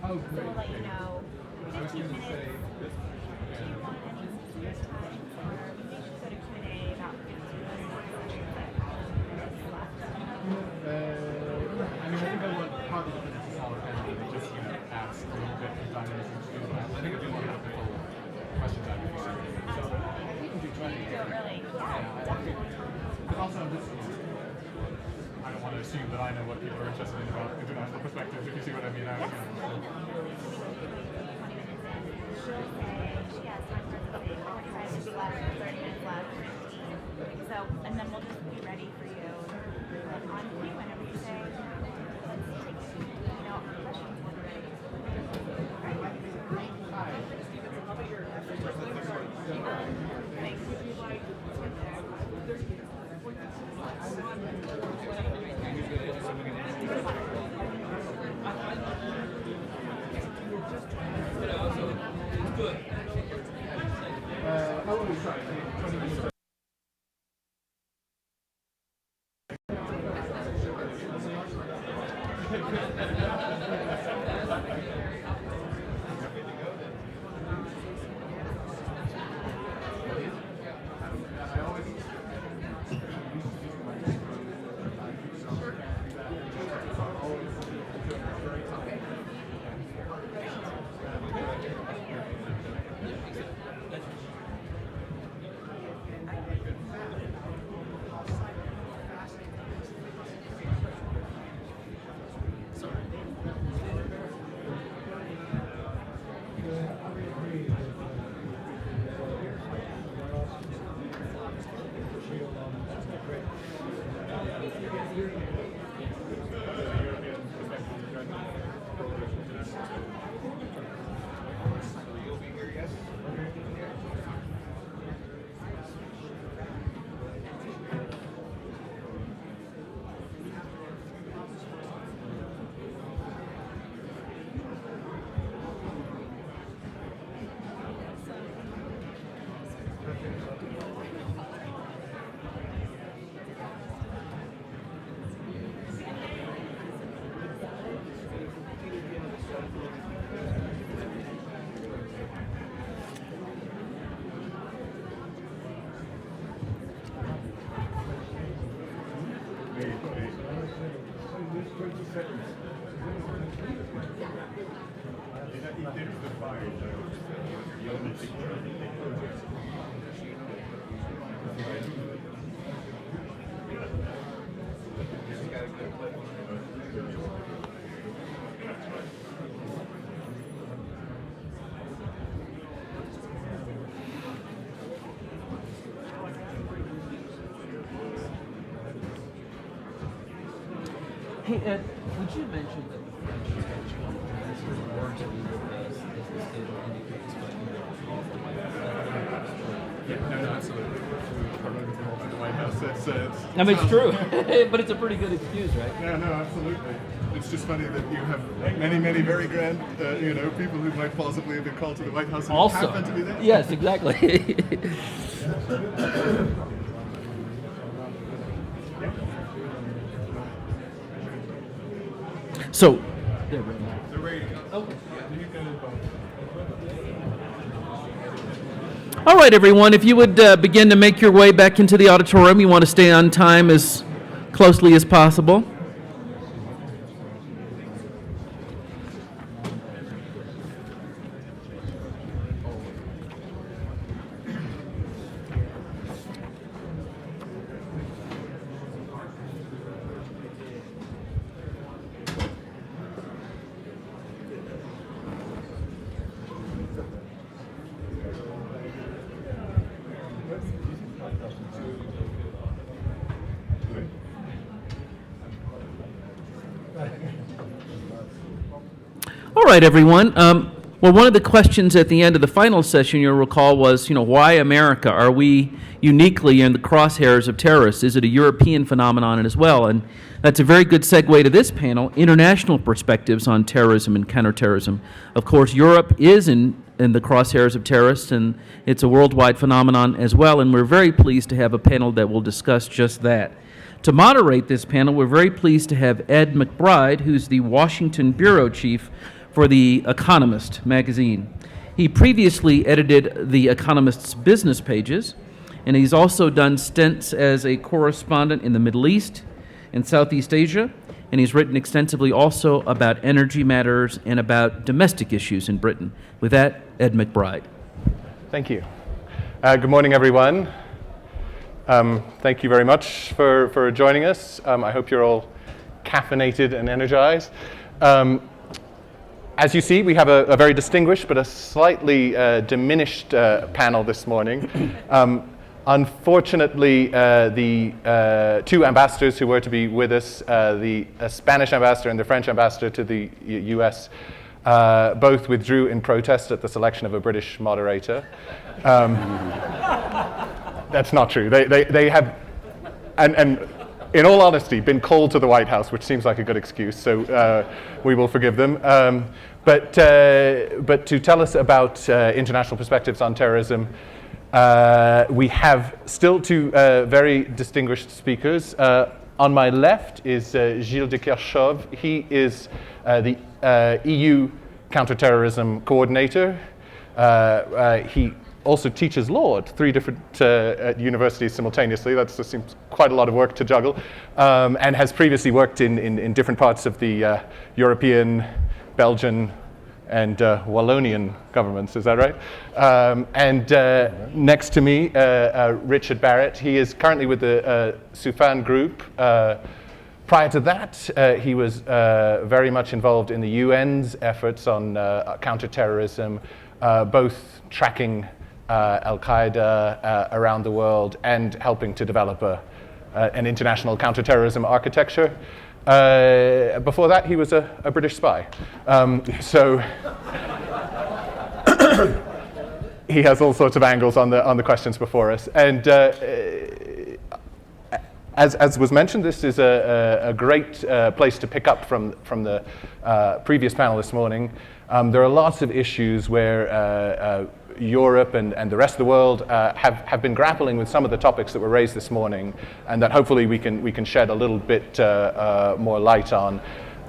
Oh, So great. we'll let you know. I was 15 going to minutes. say, Do you want any specific time? Or we may just go to Q&A about 15 minutes left. I mean, I think I want part of the solid panel to just, ask a little bit from time to time. I think I do want to have the full question time. So, we can do 20. Do it early. Yeah, I think, but also I'm just, I don't want to assume that I know what people are interested in about international perspectives, if you see what I mean. She'll say she has time for 45 minutes left, 30 minutes left, 15. So, and then we'll just be ready for you. And on cue, whenever you say, let's take, questions when we're ready. How long are we trying? 20 minutes. Hey, Ed, would you mention that the French weren't to leave this stable indicators, but No, absolutely. The White House says I mean, it's true, but it's a pretty good excuse, right? No, absolutely. It's just funny that you have many very grand, people who might plausibly have been called to the White House and Also, happen to be there. yes, exactly. So, they're ready. They're ready to go. Okay. All right, everyone, if you would begin to make your way back into the auditorium, you want to stay on time as closely as possible. All right, everyone. Well, one of the questions at the end of the final session, you'll recall, was, why America? Are we uniquely in the crosshairs of terrorists? Is it a European phenomenon as well? And that's a very good segue to this panel, international perspectives on terrorism and counterterrorism. Of course, Europe is in the crosshairs of terrorists, and it's a worldwide phenomenon as well, and we're very pleased to have a panel that will discuss just that. To moderate this panel, we're very pleased to have Ed McBride, who's the Washington Bureau Chief for The Economist magazine. He previously edited The Economist's business pages, and he's also done stints as a correspondent in the Middle East and Southeast Asia, and he's written extensively also about energy matters and about domestic issues in Britain. With that, Ed McBride. Thank you. Good morning, everyone. Thank you very much for joining us. I hope you're all caffeinated and energized. As you see, we have a very distinguished but a slightly diminished panel this morning. Unfortunately, the two ambassadors who were to be with us, the Spanish ambassador and the French ambassador to the US, both withdrew in protest at the selection of a British moderator. That's not true. They have, and in all honesty, been called to the White House, which seems like a good excuse, so we will forgive them. But to tell us about international perspectives on terrorism, we have still two very distinguished speakers. On my left is Gilles de Kerchove. He is the EU Counter-Terrorism coordinator. He also teaches law at 3 different universities simultaneously. That seems quite a lot of work to juggle, and has previously worked in different parts of the European, Belgian, and Wallonian governments. Is that right? And next to me, Richard Barrett. He is currently with the Soufan group. Prior to that, he was very much involved in the UN's efforts on counter-terrorism, both tracking Al-Qaida around the world and helping to develop an international counter-terrorism architecture. Before that, he was a British spy. So he has all sorts of angles on the questions before us. And as was mentioned, this is a great place to pick up from the previous panel this morning. There are lots of issues where Europe and the rest of the world have been grappling with some of the topics that were raised this morning, and that hopefully we can shed a little bit more light on.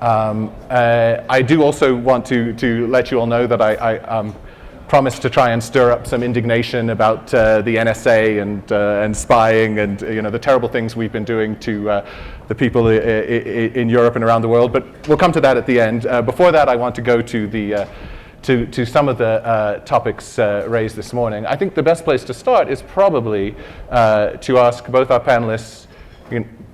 I do also want to let you all know that I promised to try and stir up some indignation about the NSA and spying and the terrible things we've been doing to the people in Europe and around the world. But we'll come to that at the end. Before that, I want to go to the to some of the topics raised this morning. I think the best place to start is probably to ask both our panelists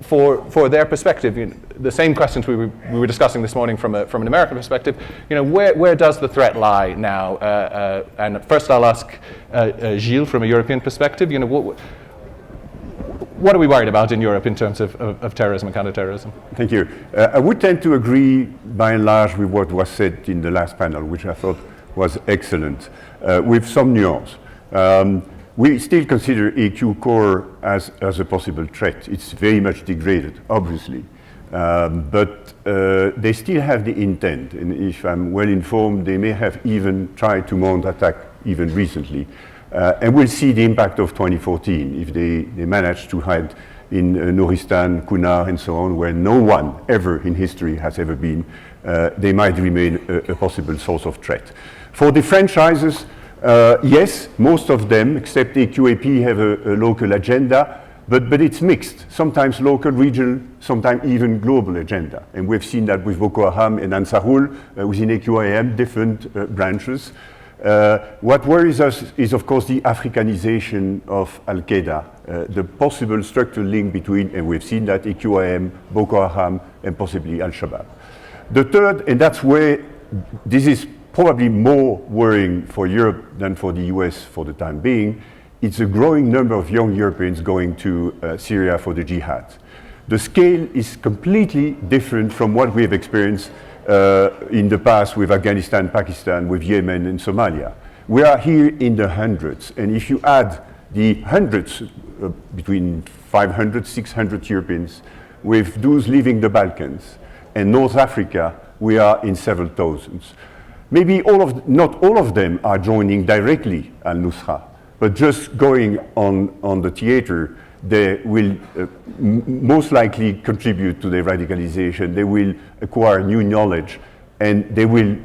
for their perspective, the same questions we were discussing this morning from an American perspective. Where does the threat lie now? And first, I'll ask Gilles from a European perspective. What are we worried about in Europe in terms of terrorism and counterterrorism? Thank you. I would tend to agree by and large with what was said in the last panel, which I thought was excellent, with some nuance. We still consider AQ core as a possible threat. It's very much degraded, obviously. But they still have the intent, and if I'm well informed, they may have even tried to mount attack even recently. And we'll see the impact of 2014 if they manage to hide in Nuristan, Kunar, and so on, where no one ever in history has ever been. They might remain a possible source of threat. For the franchises, yes, most of them, except AQAP, have a local agenda, but it's mixed. Sometimes local, regional, sometimes even global agenda. And we've seen that with Boko Haram and Ansarul, within AQIM, different branches. What worries us is, of course, the Africanization of Al-Qaida, the possible structural link between, and we've seen that, AQIM, Boko Haram, and possibly Al-Shabaab. The third, and that's where this is probably more worrying for Europe than for the US for the time being, it's a growing number of young Europeans going to Syria for the jihad. The scale is completely different from what we have experienced in the past with Afghanistan, Pakistan, with Yemen and Somalia. We are here in the hundreds, and if you add the hundreds, between 500, 600 Europeans, with those leaving the Balkans and North Africa, we are in several thousands. Maybe not all of them are joining directly al-Nusra, but just going on the theater, they will most likely contribute to their radicalization. They will acquire new knowledge and they will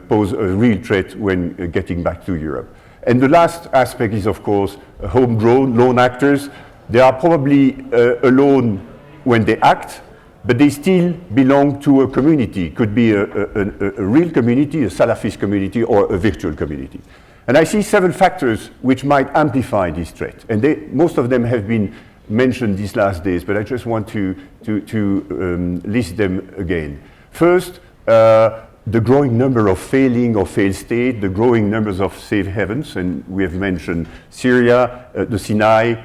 pose a real threat when getting back to Europe. And the last aspect is, of course, homegrown lone actors. They are probably alone when they act, but they still belong to a community. It could be a real community, a Salafist community, or a virtual community. And I see 7 factors which might amplify this threat. And most of them have been mentioned these last days, but I just want to list them again. First, the growing number of failing or failed states, the growing numbers of safe havens, and we have mentioned Syria, the Sinai,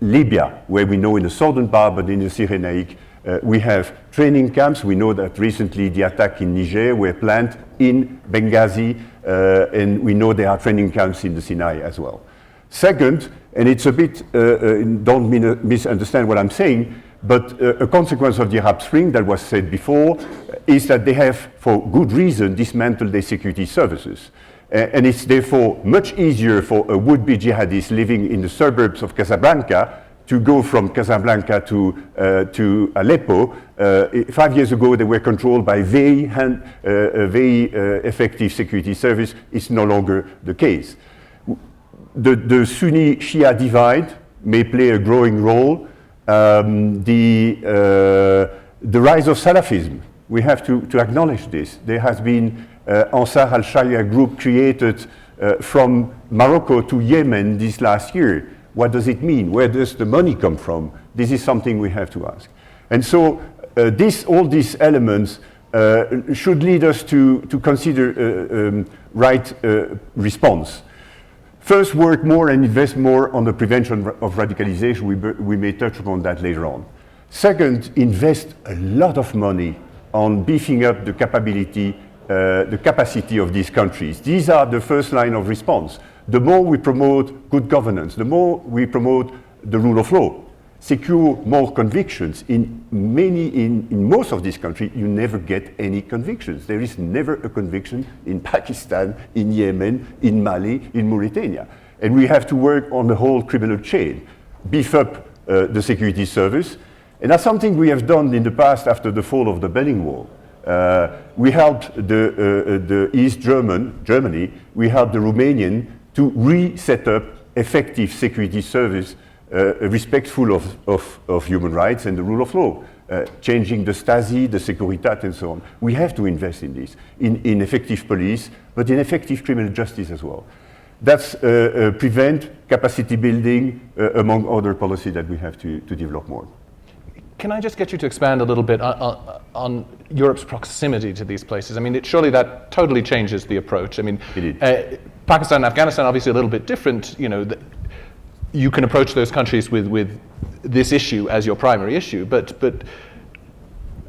Libya, where we know in the southern part, but in the Cyrenaic, we have training camps. We know that recently the attack in Niger were planned in Benghazi, and we know there are training camps in the Sinai as well. Second, and it's a bit, don't misunderstand what I'm saying, but a consequence of the Arab Spring that was said before is that they have, for good reason, dismantled their security services. And it's therefore much easier for a would-be jihadist living in the suburbs of Casablanca to go from Casablanca to Aleppo. 5 years ago, they were controlled by very effective security service. It's no longer the case. The Sunni-Shia divide may play a growing role. The rise of Salafism, we have to acknowledge this. There has been Ansar al-Sharia group created from Morocco to Yemen this last year. What does it mean? Where does the money come from? This is something we have to ask. And so all these elements should lead us to consider right response. First, work more and invest more on the prevention of radicalization. We may touch upon that later on. Second, invest a lot of money on beefing up the capacity of these countries. These are the first line of response. The more we promote good governance, the more we promote the rule of law, secure more convictions. In most of these countries, you never get any convictions. There is never a conviction in Pakistan, in Yemen, in Mali, in Mauritania. And we have to work on the whole criminal chain, beef up the security service. And that's something we have done in the past after the fall of the Berlin Wall. We helped the East Germany, we helped the Romanian to re-set up effective security service respectful of human rights and the rule of law, changing the Stasi, the Securitat, and so on. We have to invest in this, in effective police, but in effective criminal justice as well. That's prevent, capacity building, among other policies that we have to develop more. Can I just get you to expand a little bit on Europe's proximity to these places? I mean, surely that totally changes the approach. I mean, Pakistan and Afghanistan obviously a little bit different. You know, you can approach those countries with this issue as your primary issue, but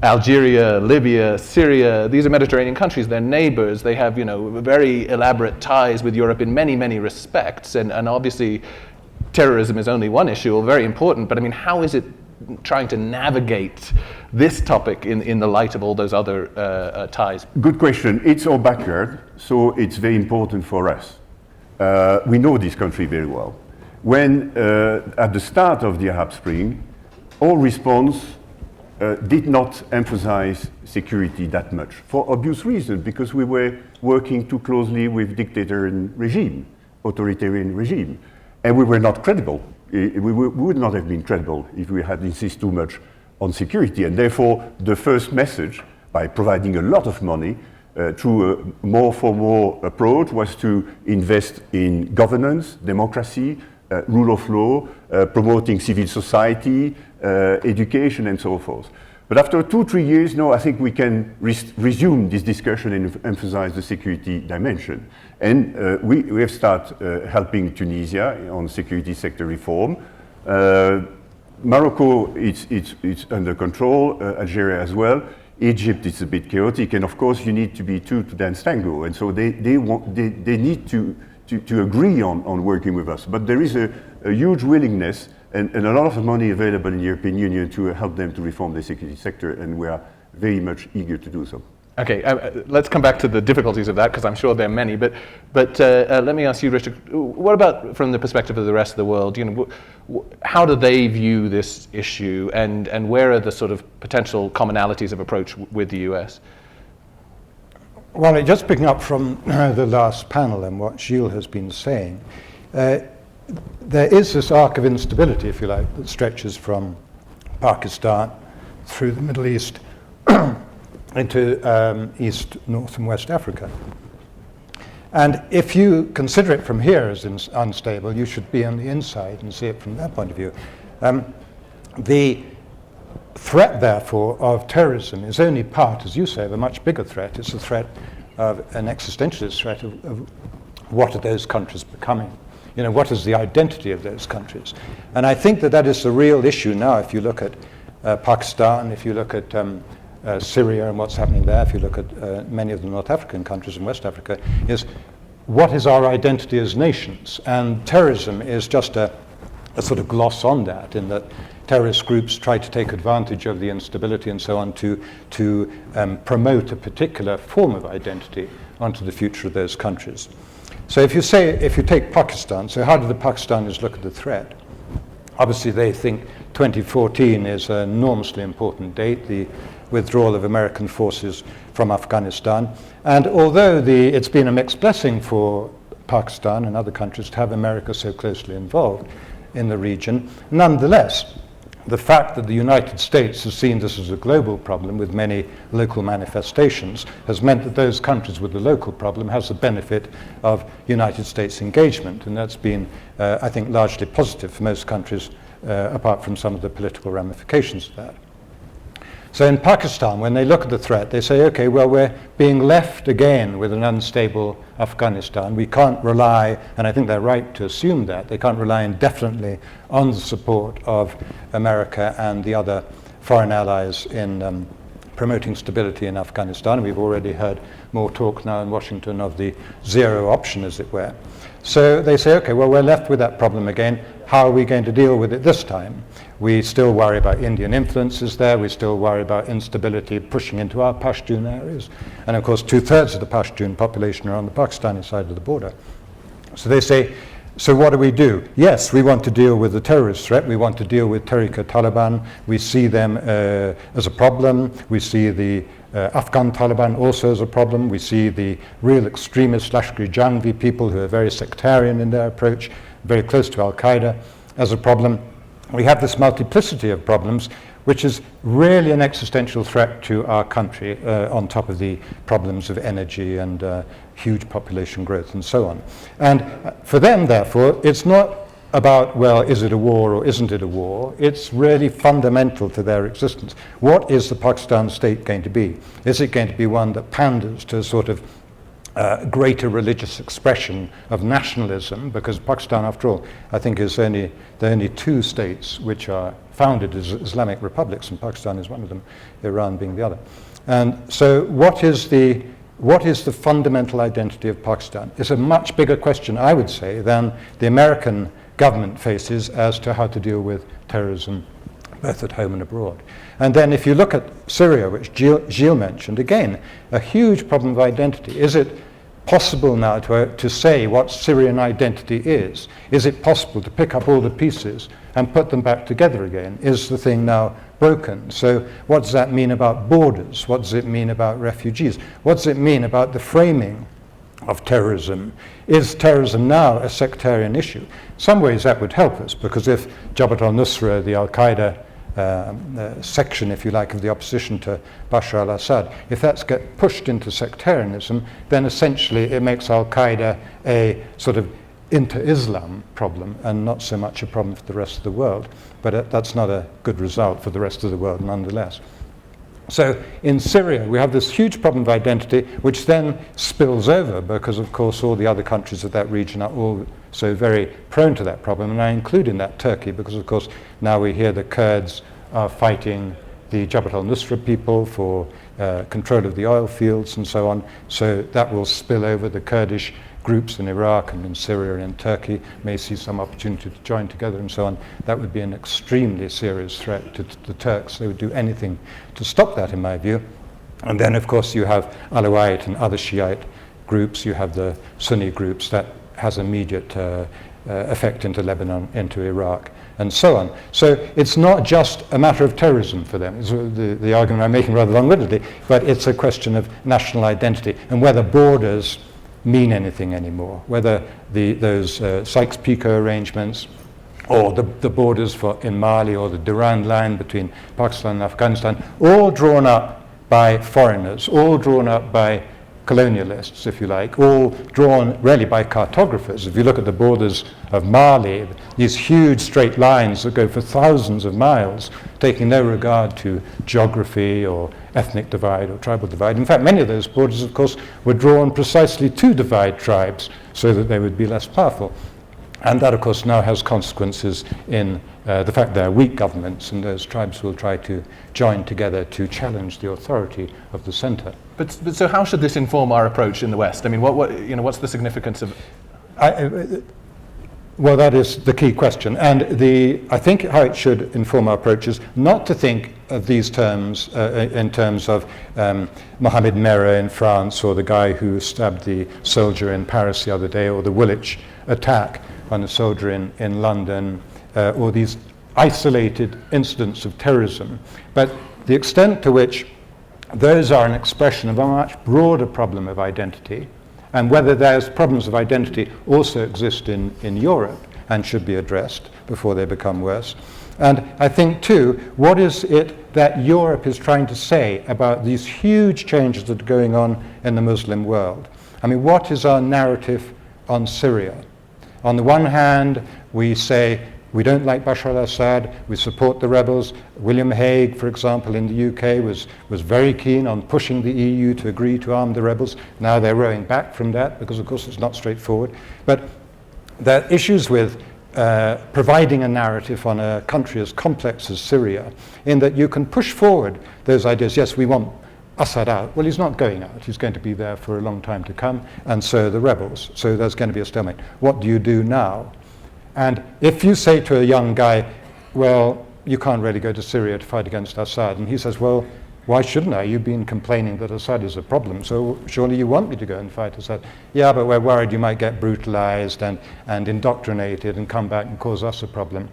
Algeria, Libya, Syria, these are Mediterranean countries. They're neighbors. They have, very elaborate ties with Europe in many, many respects. And obviously, terrorism is only one issue, or very important. But I mean, how is it trying to navigate this topic in the light of all those other ties? Good question. It's our backyard, so it's very important for us. We know this country very well. When, at the start of the Arab Spring, our response did not emphasize security that much, for obvious reasons, because we were working too closely with authoritarian regime, and we were not credible. We would not have been credible if we had insisted too much on security. And therefore, the first message, by providing a lot of money through a more for more approach, was to invest in governance, democracy, rule of law, promoting civil society, education, and so forth. But after 2-3 years, I think we can resume this discussion and emphasize the security dimension. And we have started helping Tunisia on security sector reform. Morocco, it's under control, Algeria as well. Egypt is a bit chaotic, and of course you need to be two to dance tango. And so they need to agree on working with us. But there is a huge willingness and a lot of money available in the European Union to help them to reform the security sector, and we are very much eager to do so. Okay, let's come back to the difficulties of that, because I'm sure there are many. But let me ask you, Richard, what about from the perspective of the rest of the world? How do they view this issue, and where are the sort of potential commonalities of approach with the US? Well, just picking up from the last panel and what Gilles has been saying, there is this arc of instability, if you like, that stretches from Pakistan through the Middle East into East, North, and West Africa. And if you consider it from here as unstable, you should be on the inside and see it from that point of view. The threat, therefore, of terrorism is only part, as you say, of a much bigger threat. It's a threat of an existentialist threat of what are those countries becoming? You know, what is the identity of those countries? And I think that that is the real issue now. If you look at Pakistan, if you look at Syria and what's happening there, if you look at many of the North African countries and West Africa, is what is our identity as nations? And terrorism is just a sort of gloss on that, in that terrorist groups try to take advantage of the instability and so on to promote a particular form of identity onto the future of those countries. So if you take Pakistan, so how do the Pakistanis look at the threat? Obviously they think 2014 is an enormously important date, the withdrawal of American forces from Afghanistan. And although it's been a mixed blessing for Pakistan and other countries to have America so closely involved in the region, nonetheless, the fact that the United States has seen this as a global problem with many local manifestations has meant that those countries with the local problem has the benefit of United States engagement. And that's been, I think, largely positive for most countries, apart from some of the political ramifications of that. So in Pakistan, when they look at the threat, they say, okay, well, we're being left again with an unstable Afghanistan. We can't rely, and I think they're right to assume that, they can't rely indefinitely on the support of America and the other foreign allies in promoting stability in Afghanistan. We've already heard more talk now in Washington of the zero option, as it were. So they say, okay, well, we're left with that problem again. How are we going to deal with it this time? We still worry about Indian influences there. We still worry about instability pushing into our Pashtun areas. And of course, 2/3 of the Pashtun population are on the Pakistani side of the border. So they say, so what do we do? Yes, we want to deal with the terrorist threat. We want to deal with Taliban. We see them as a problem. We see the Afghan Taliban also as a problem. We see the real extremist Lashkar-e-Jhangvi people who are very sectarian in their approach, very close to Al-Qaida, as a problem. We have this multiplicity of problems, which is really an existential threat to our country, on top of the problems of energy and huge population growth and so on. And for them, therefore, it's not about, well, is it a war or isn't it a war? It's really fundamental to their existence. What is the Pakistan state going to be? Is it going to be one that panders to a sort of greater religious expression of nationalism? Because Pakistan, after all, I think there are only two states which are founded as Islamic republics, and Pakistan is one of them, Iran being the other. And so what is the fundamental identity of Pakistan? It's a much bigger question, I would say, than the American government faces as to how to deal with terrorism, both at home and abroad. And then if you look at Syria, which Gilles mentioned, again, a huge problem of identity. Is it possible now to say what Syrian identity is? Is it possible to pick up all the pieces and put them back together again? Is the thing now broken? So what does that mean about borders? What does it mean about refugees? What does it mean about the framing of terrorism? Is terrorism now a sectarian issue? In some ways that would help us, because if Jabhat al-Nusra, the Al-Qaida section, if you like, of the opposition to Bashar al-Assad, if that's get pushed into sectarianism, then essentially it makes Al-Qaida a sort of inter-Islam problem and not so much a problem for the rest of the world. But that's not a good result for the rest of the world nonetheless. So in Syria, we have this huge problem of identity, which then spills over because, of course, all the other countries of that region are also very prone to that problem. And I include in that Turkey because, of course, now we hear the Kurds are fighting the Jabhat al-Nusra people for control of the oil fields and so on. So that will spill over. The Kurdish groups in Iraq and in Syria and in Turkey may see some opportunity to join together and so on. That would be an extremely serious threat to the Turks. They would do anything to stop that, in my view. And then, of course, you have Alawite and other Shiite groups. You have the Sunni groups. That has immediate effect into Lebanon, into Iraq, and so on. So it's not just a matter of terrorism for them. It's the argument I'm making rather long-windedly, but it's a question of national identity and whether borders mean anything anymore, whether those Sykes-Picot arrangements or the borders in Mali or the Durand line between Pakistan and Afghanistan, all drawn up by foreigners, all drawn up by colonialists, if you like, all drawn really by cartographers. If you look at the borders of Mali, these huge straight lines that go for thousands of miles, taking no regard to geography or ethnic divide or tribal divide. In fact, many of those borders, of course, were drawn precisely to divide tribes so that they would be less powerful. And that, of course, now has consequences in the fact there are weak governments, and those tribes will try to join together to challenge the authority of the center. But so how should this inform our approach in the West? I mean, what's the significance of? Well, that is the key question, and I think how it should inform our approach is not to think of these terms in terms of Mohamed Merah in France, or the guy who stabbed the soldier in Paris the other day, or the Woolwich attack on a soldier in London, or these isolated incidents of terrorism, but the extent to which those are an expression of a much broader problem of identity, and whether those problems of identity also exist in Europe and should be addressed before they become worse. And I think, too, what is it that Europe is trying to say about these huge changes that are going on in the Muslim world? I mean, what is our narrative on Syria? On the one hand, we say, we don't like Bashar al-Assad, we support the rebels. William Hague, for example, in the UK was very keen on pushing the EU to agree to arm the rebels. Now they're rowing back from that because, of course, it's not straightforward. But there are issues with providing a narrative on a country as complex as Syria, in that you can push forward those ideas. Yes, we want Assad out. Well, he's not going out. He's going to be there for a long time to come, and so are the rebels. So there's going to be a stalemate. What do you do now? And if you say to a young guy, well, you can't really go to Syria to fight against Assad, and he says, well, why shouldn't I? You've been complaining that Assad is a problem, so surely you want me to go and fight Assad. Yeah, but we're worried you might get brutalized and indoctrinated and come back and cause us a problem.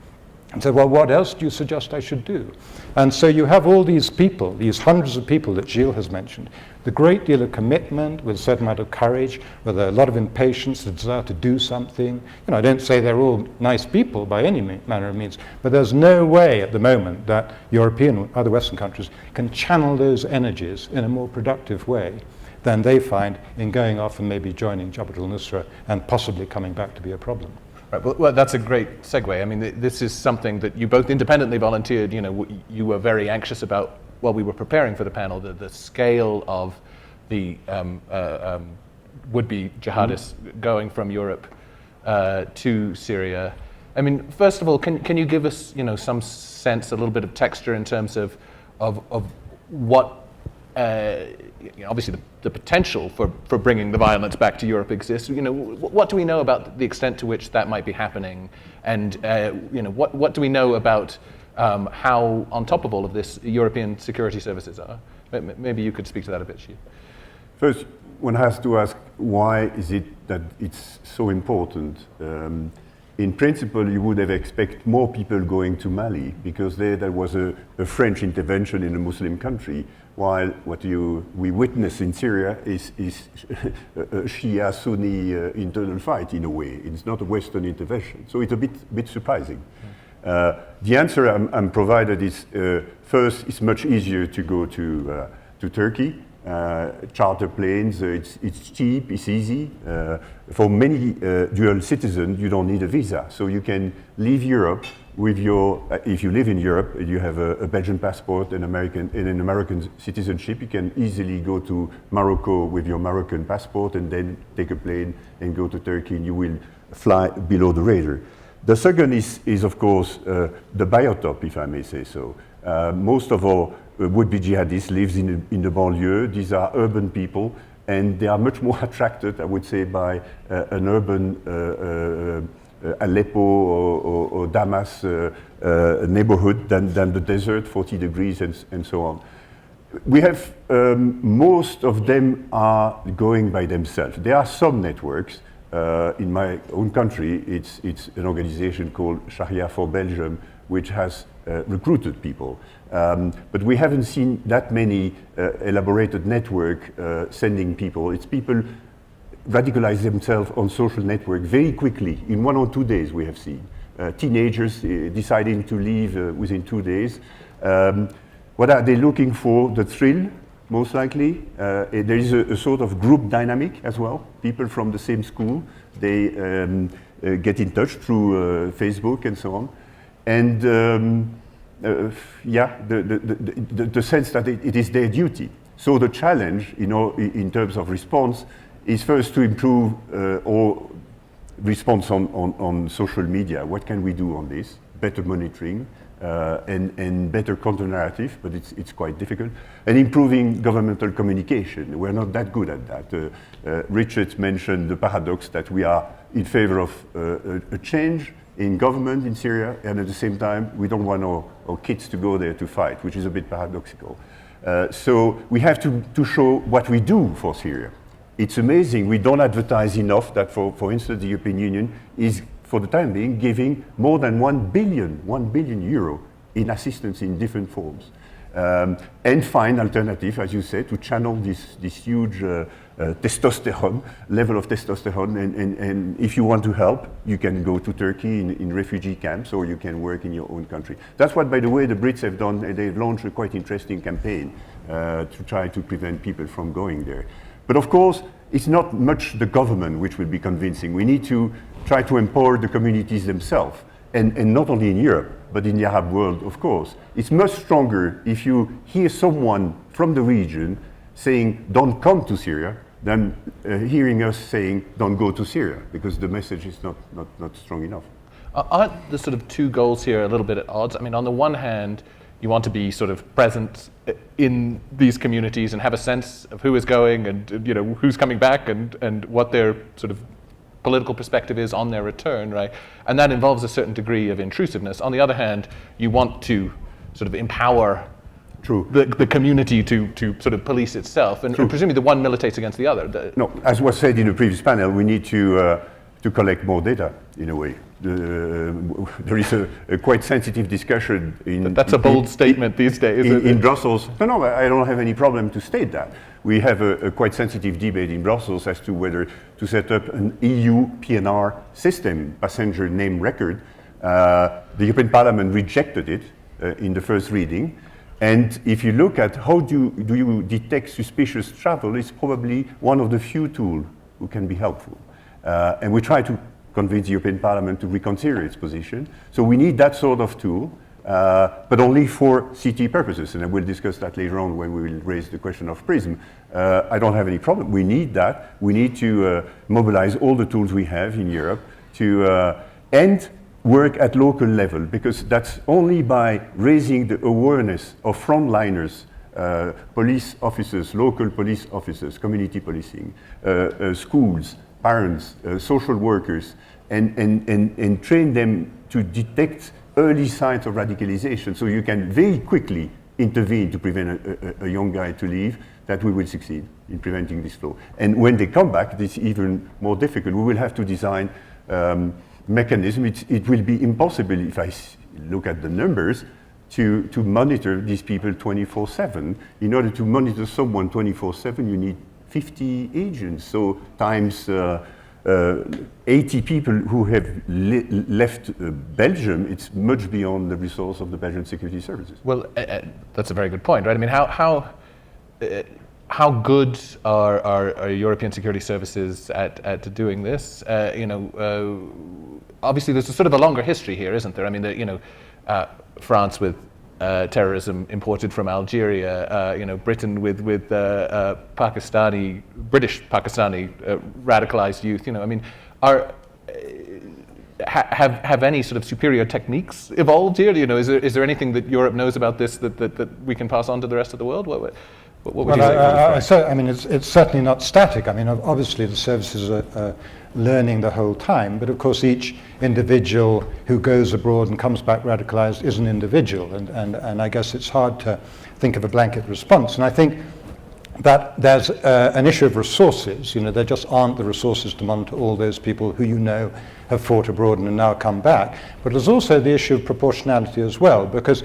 And so, well, what else do you suggest I should do? And so you have all these people, these hundreds of people that Gilles has mentioned, the great deal of commitment with a certain amount of courage, with a lot of impatience, the desire to do something. I don't say they're all nice people by any manner of means, but there's no way at the moment that European or other Western countries can channel those energies in a more productive way than they find in going off and maybe joining Jabhat al-Nusra and possibly coming back to be a problem. Right, well, that's a great segue. I mean, this is something that you both independently volunteered. You were very anxious about while we were preparing for the panel, the scale of the would-be jihadists going from Europe to Syria. I mean, first of all, can you give us, some sense, a little bit of texture in terms of what, obviously the potential for bringing the violence back to Europe exists. What do we know about the extent to which that might be happening, and what do we know about how, on top of all of this, European security services are? Maybe you could speak to that a bit, Gilles. First, one has to ask, why is it that it's so important? In principle, you would have expected more people going to Mali, because there was a French intervention in a Muslim country, while what we witness in Syria is a Shia-Sunni internal fight, in a way. It's not a Western intervention. So it's a bit surprising. The answer I'm provided is, first, it's much easier to go to Turkey. Charter planes, it's cheap, it's easy. For many dual citizens, you don't need a visa. So you can leave Europe with if you live in Europe, you have a Belgian passport and an American citizenship, you can easily go to Morocco with your Moroccan passport and then take a plane and go to Turkey, and you will fly below the radar. The second is of course, the biotop, if I may say so. Most of our would-be jihadists lives in the banlieue. These are urban people, and they are much more attracted, I would say, by an urban Aleppo or Damas neighborhood than the desert, 40 degrees and so on. We have, most of them are going by themselves. There are some networks, In my own country, it's an organization called Sharia for Belgium, which has recruited people. But we haven't seen that many elaborated network sending people. It's people radicalize themselves on social network very quickly. In 1 or 2 days, we have seen. Teenagers deciding to leave within 2 days. What are they looking for? The thrill, most likely. There is a sort of group dynamic as well. People from the same school, they get in touch through Facebook and so on. And yeah, the sense that it is their duty. So the challenge, you know, in terms of response, is first to improve or response on social media. What can we do on this? Better monitoring and better counter-narrative, but it's quite difficult. And improving governmental communication. We're not that good at that. Richard mentioned the paradox that we are in favor of a change in government in Syria, and at the same time, we don't want our kids to go there to fight, which is a bit paradoxical. So we have to show what we do for Syria. It's amazing, we don't advertise enough that, for instance, the European Union is, for the time being, giving more than 1 billion euro in assistance in different forms. And find alternative, as you said, to channel this huge testosterone, level of testosterone, and if you want to help, you can go to Turkey in refugee camps, or you can work in your own country. That's what, by the way, the Brits have done. They've launched a quite interesting campaign to try to prevent people from going there. But of course, it's not much the government which will be convincing. We need to try to empower the communities themselves, and not only in Europe, but in the Arab world, of course. It's much stronger if you hear someone from the region saying, don't come to Syria, than hearing us saying, don't go to Syria, because the message is not strong enough. Aren't the sort of two goals here a little bit at odds? I mean, on the one hand, you want to be sort of present in these communities and have a sense of who is going and, you know, who's coming back and what their sort of political perspective is on their return, right? And that involves a certain degree of intrusiveness. On the other hand, you want to sort of empower the community to sort of police itself, and presumably the one militates against the other. No, as was said in the previous panel, we need to collect more data, in a way. There is a quite sensitive discussion in... That's a bold statement these days. In Brussels. No, I don't have any problem to state that. We have a quite sensitive debate in Brussels as to whether to set up an EU PNR system, passenger name record. The European Parliament rejected it in the first reading. And if you look at how do you detect suspicious travel, it's probably one of the few tools who can be helpful. And we try to convince the European Parliament to reconsider its position. So we need that sort of tool, but only for CT purposes. And we'll discuss that later on when we will raise the question of PRISM. I don't have any problem. We need that. We need to mobilize all the tools we have in Europe to and work at local level, because that's only by raising the awareness of frontliners, police officers, local police officers, community policing, schools, parents, social workers, and train them to detect early signs of radicalization, so you can very quickly intervene to prevent a young guy to leave, that we will succeed in preventing this flow. And when they come back, it's even more difficult. We will have to design mechanism. It will be impossible, if I look at the numbers, to monitor these people 24/7. In order to monitor someone 24/7, you need 50 agents, so times 80 people who have left Belgium. It's much beyond the resource of the Belgian security services. Well, that's a very good point, right? I mean, how good are European security services at doing this? Obviously, there's a sort of a longer history here, isn't there? I mean, France with terrorism imported from Algeria, Britain with British Pakistani radicalized youth. I mean, have any sort of superior techniques evolved here? Is there anything that Europe knows about this that we can pass on to the rest of the world? What would you say? I mean, it's certainly not static. I mean, obviously the services are learning the whole time, but of course each individual who goes abroad and comes back radicalized is an individual, and I guess it's hard to think of a blanket response. And I think But there's an issue of resources. There just aren't the resources to monitor all those people who have fought abroad and have now come back. But there's also the issue of proportionality as well, because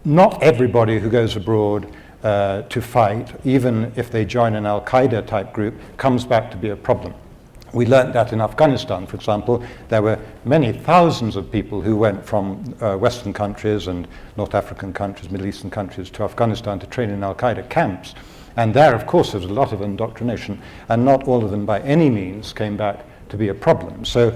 not everybody who goes abroad to fight, even if they join an Al-Qaida type group, comes back to be a problem. We learned that in Afghanistan, for example. There were many thousands of people who went from Western countries and North African countries, Middle Eastern countries to Afghanistan to train in Al-Qaida camps. And there, of course, there was a lot of indoctrination, and not all of them by any means came back to be a problem. So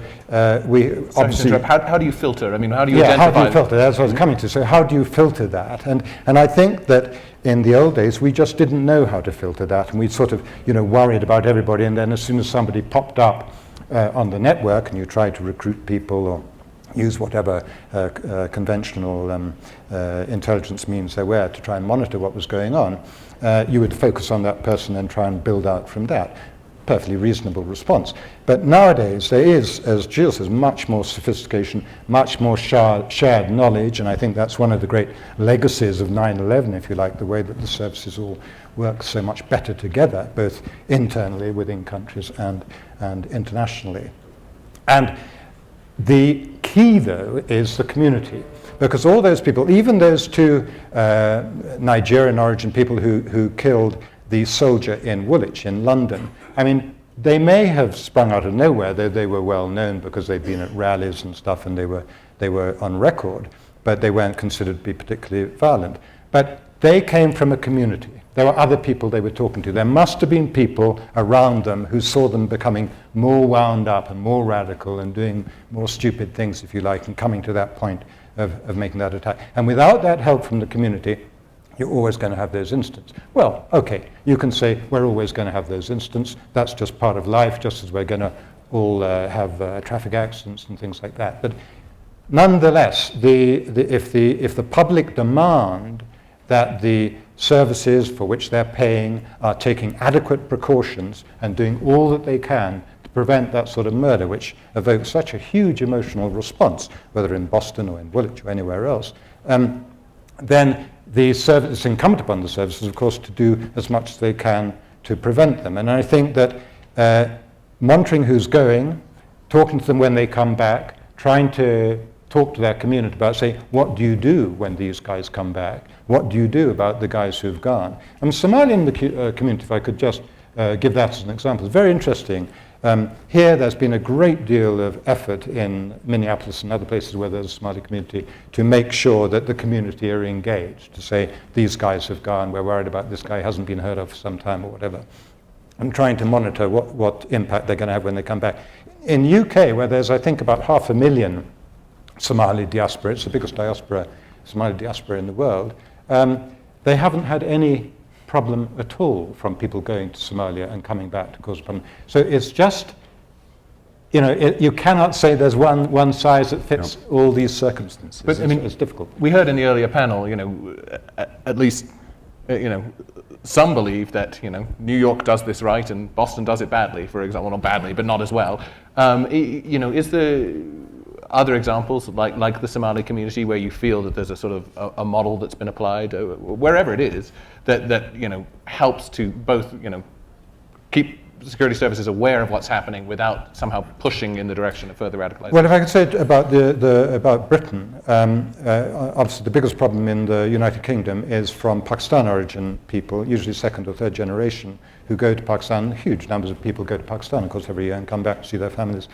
we obviously... How do you filter? I mean, how do you Yeah, identify? how do you filter? That's what I was coming to. So how do you filter that? And I think that in the old days, we just didn't know how to filter that, and we sort of, worried about everybody, and then as soon as somebody popped up on the network and you tried to recruit people or use whatever conventional intelligence means there were to try and monitor what was going on, you would focus on that person and try and build out from that. Perfectly reasonable response. But nowadays there is, as Gilles says, much more sophistication, much more shared knowledge, and I think that's one of the great legacies of 9/11, if you like, the way that the services all work so much better together, both internally within countries and internationally. And the key, though, is the community. Because all those people, even those two Nigerian origin people who killed the soldier in Woolwich in London, I mean, they may have sprung out of nowhere, though they were well known because they'd been at rallies and stuff and they were on record, but they weren't considered to be particularly violent. But they came from a community. There were other people they were talking to. There must have been people around them who saw them becoming more wound up and more radical and doing more stupid things, if you like, and coming to that point of making that attack. And without that help from the community, you're always going to have those incidents. Well, okay, you can say we're always going to have those incidents. That's just part of life, just as we're going to all have traffic accidents and things like that. But nonetheless, if the public demand that the services for which they're paying are taking adequate precautions and doing all that they can to prevent that sort of murder, which evokes such a huge emotional response, whether in Boston or in Woolwich or anywhere else, then it's incumbent upon the services, of course, to do as much as they can to prevent them. And I think that monitoring who's going, talking to them when they come back, trying to talk to their community about, say, what do you do when these guys come back? What do you do about the guys who've gone? And Somalian community, if I could just give that as an example, is very interesting. Here there's been a great deal of effort in Minneapolis and other places where there's a Somali community to make sure that the community are engaged, to say, these guys have gone, we're worried about this guy, hasn't been heard of for some time or whatever, and trying to monitor what impact they're going to have when they come back. In UK, where there's, I think, about 500,000 Somali diaspora, it's the biggest Somali diaspora in the world, they haven't had any problem at all from people going to Somalia and coming back to cause a problem. So it's just, you cannot say there's one size that fits all these circumstances. But I mean, it's difficult. We heard in the earlier panel, at least, some believe that New York does this right and Boston does it badly, for example, not badly, but not as well. Is there other examples like the Somali community where you feel that there's a sort of a model that's been applied, wherever it is, that helps to both keep security services aware of what's happening without somehow pushing in the direction of further radicalization? Well, if I could say about about Britain, obviously the biggest problem in the United Kingdom is from Pakistan origin people, usually second or third generation, who go to Pakistan. Huge numbers of people go to Pakistan, of course, every year and come back to see their families.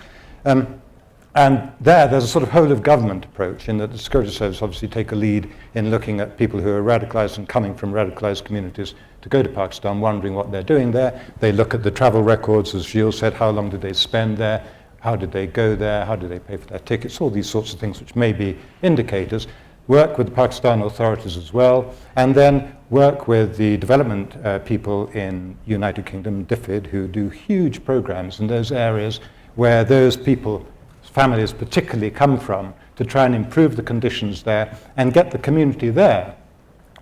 And there's a sort of whole of government approach in that the security service obviously take a lead in looking at people who are radicalized and coming from radicalized communities to go to Pakistan, wondering what they're doing there. They look at the travel records, as Gilles said, how long did they spend there, how did they go there, how did they pay for their tickets, all these sorts of things which may be indicators. Work with the Pakistan authorities as well, and then work with the development people in United Kingdom, DFID, who do huge programs in those areas where those people, families particularly, come from, to try and improve the conditions there and get the community there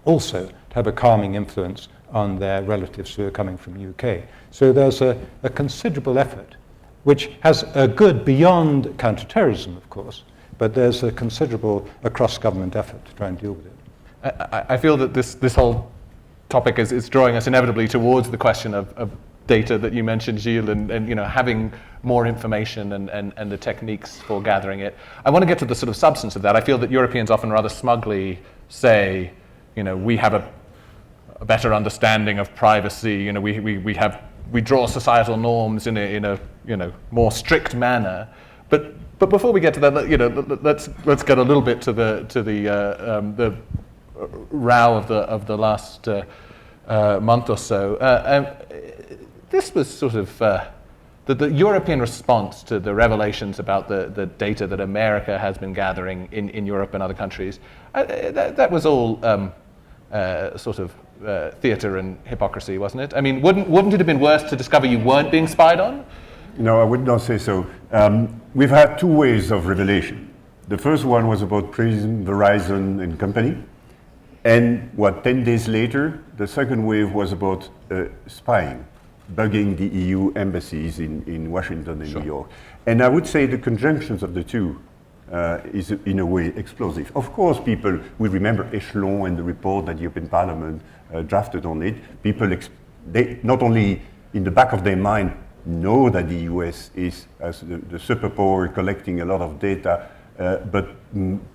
also to have a calming influence on their relatives who are coming from UK. So there's a considerable effort, which has a good beyond counter-terrorism, of course, but there's a considerable cross-government effort to try and deal with it. I feel that this whole topic is drawing us inevitably towards the question of data that you mentioned, Gilles, and having more information and the techniques for gathering it. I want to get to the sort of substance of that. I feel that Europeans often rather smugly say, we have a better understanding of privacy. We draw societal norms in a more strict manner. But before we get to that, let's get a little bit to the row of the last month or so. This was sort of the European response to the revelations about the data that America has been gathering in Europe and other countries. That was all sort of theater and hypocrisy, wasn't it? I mean, wouldn't it have been worse to discover you weren't being spied on? No, I would not say so. We've had two waves of revelation. The first one was about Prism, Verizon, and company. And 10 days later, the second wave was about spying, bugging the EU embassies in Washington and New York. And I would say the conjunctions of the two is in a way explosive. Of course, people will remember Echelon and the report that the European Parliament drafted on it. People, they not only in the back of their mind know that the US is, as the superpower, collecting a lot of data, but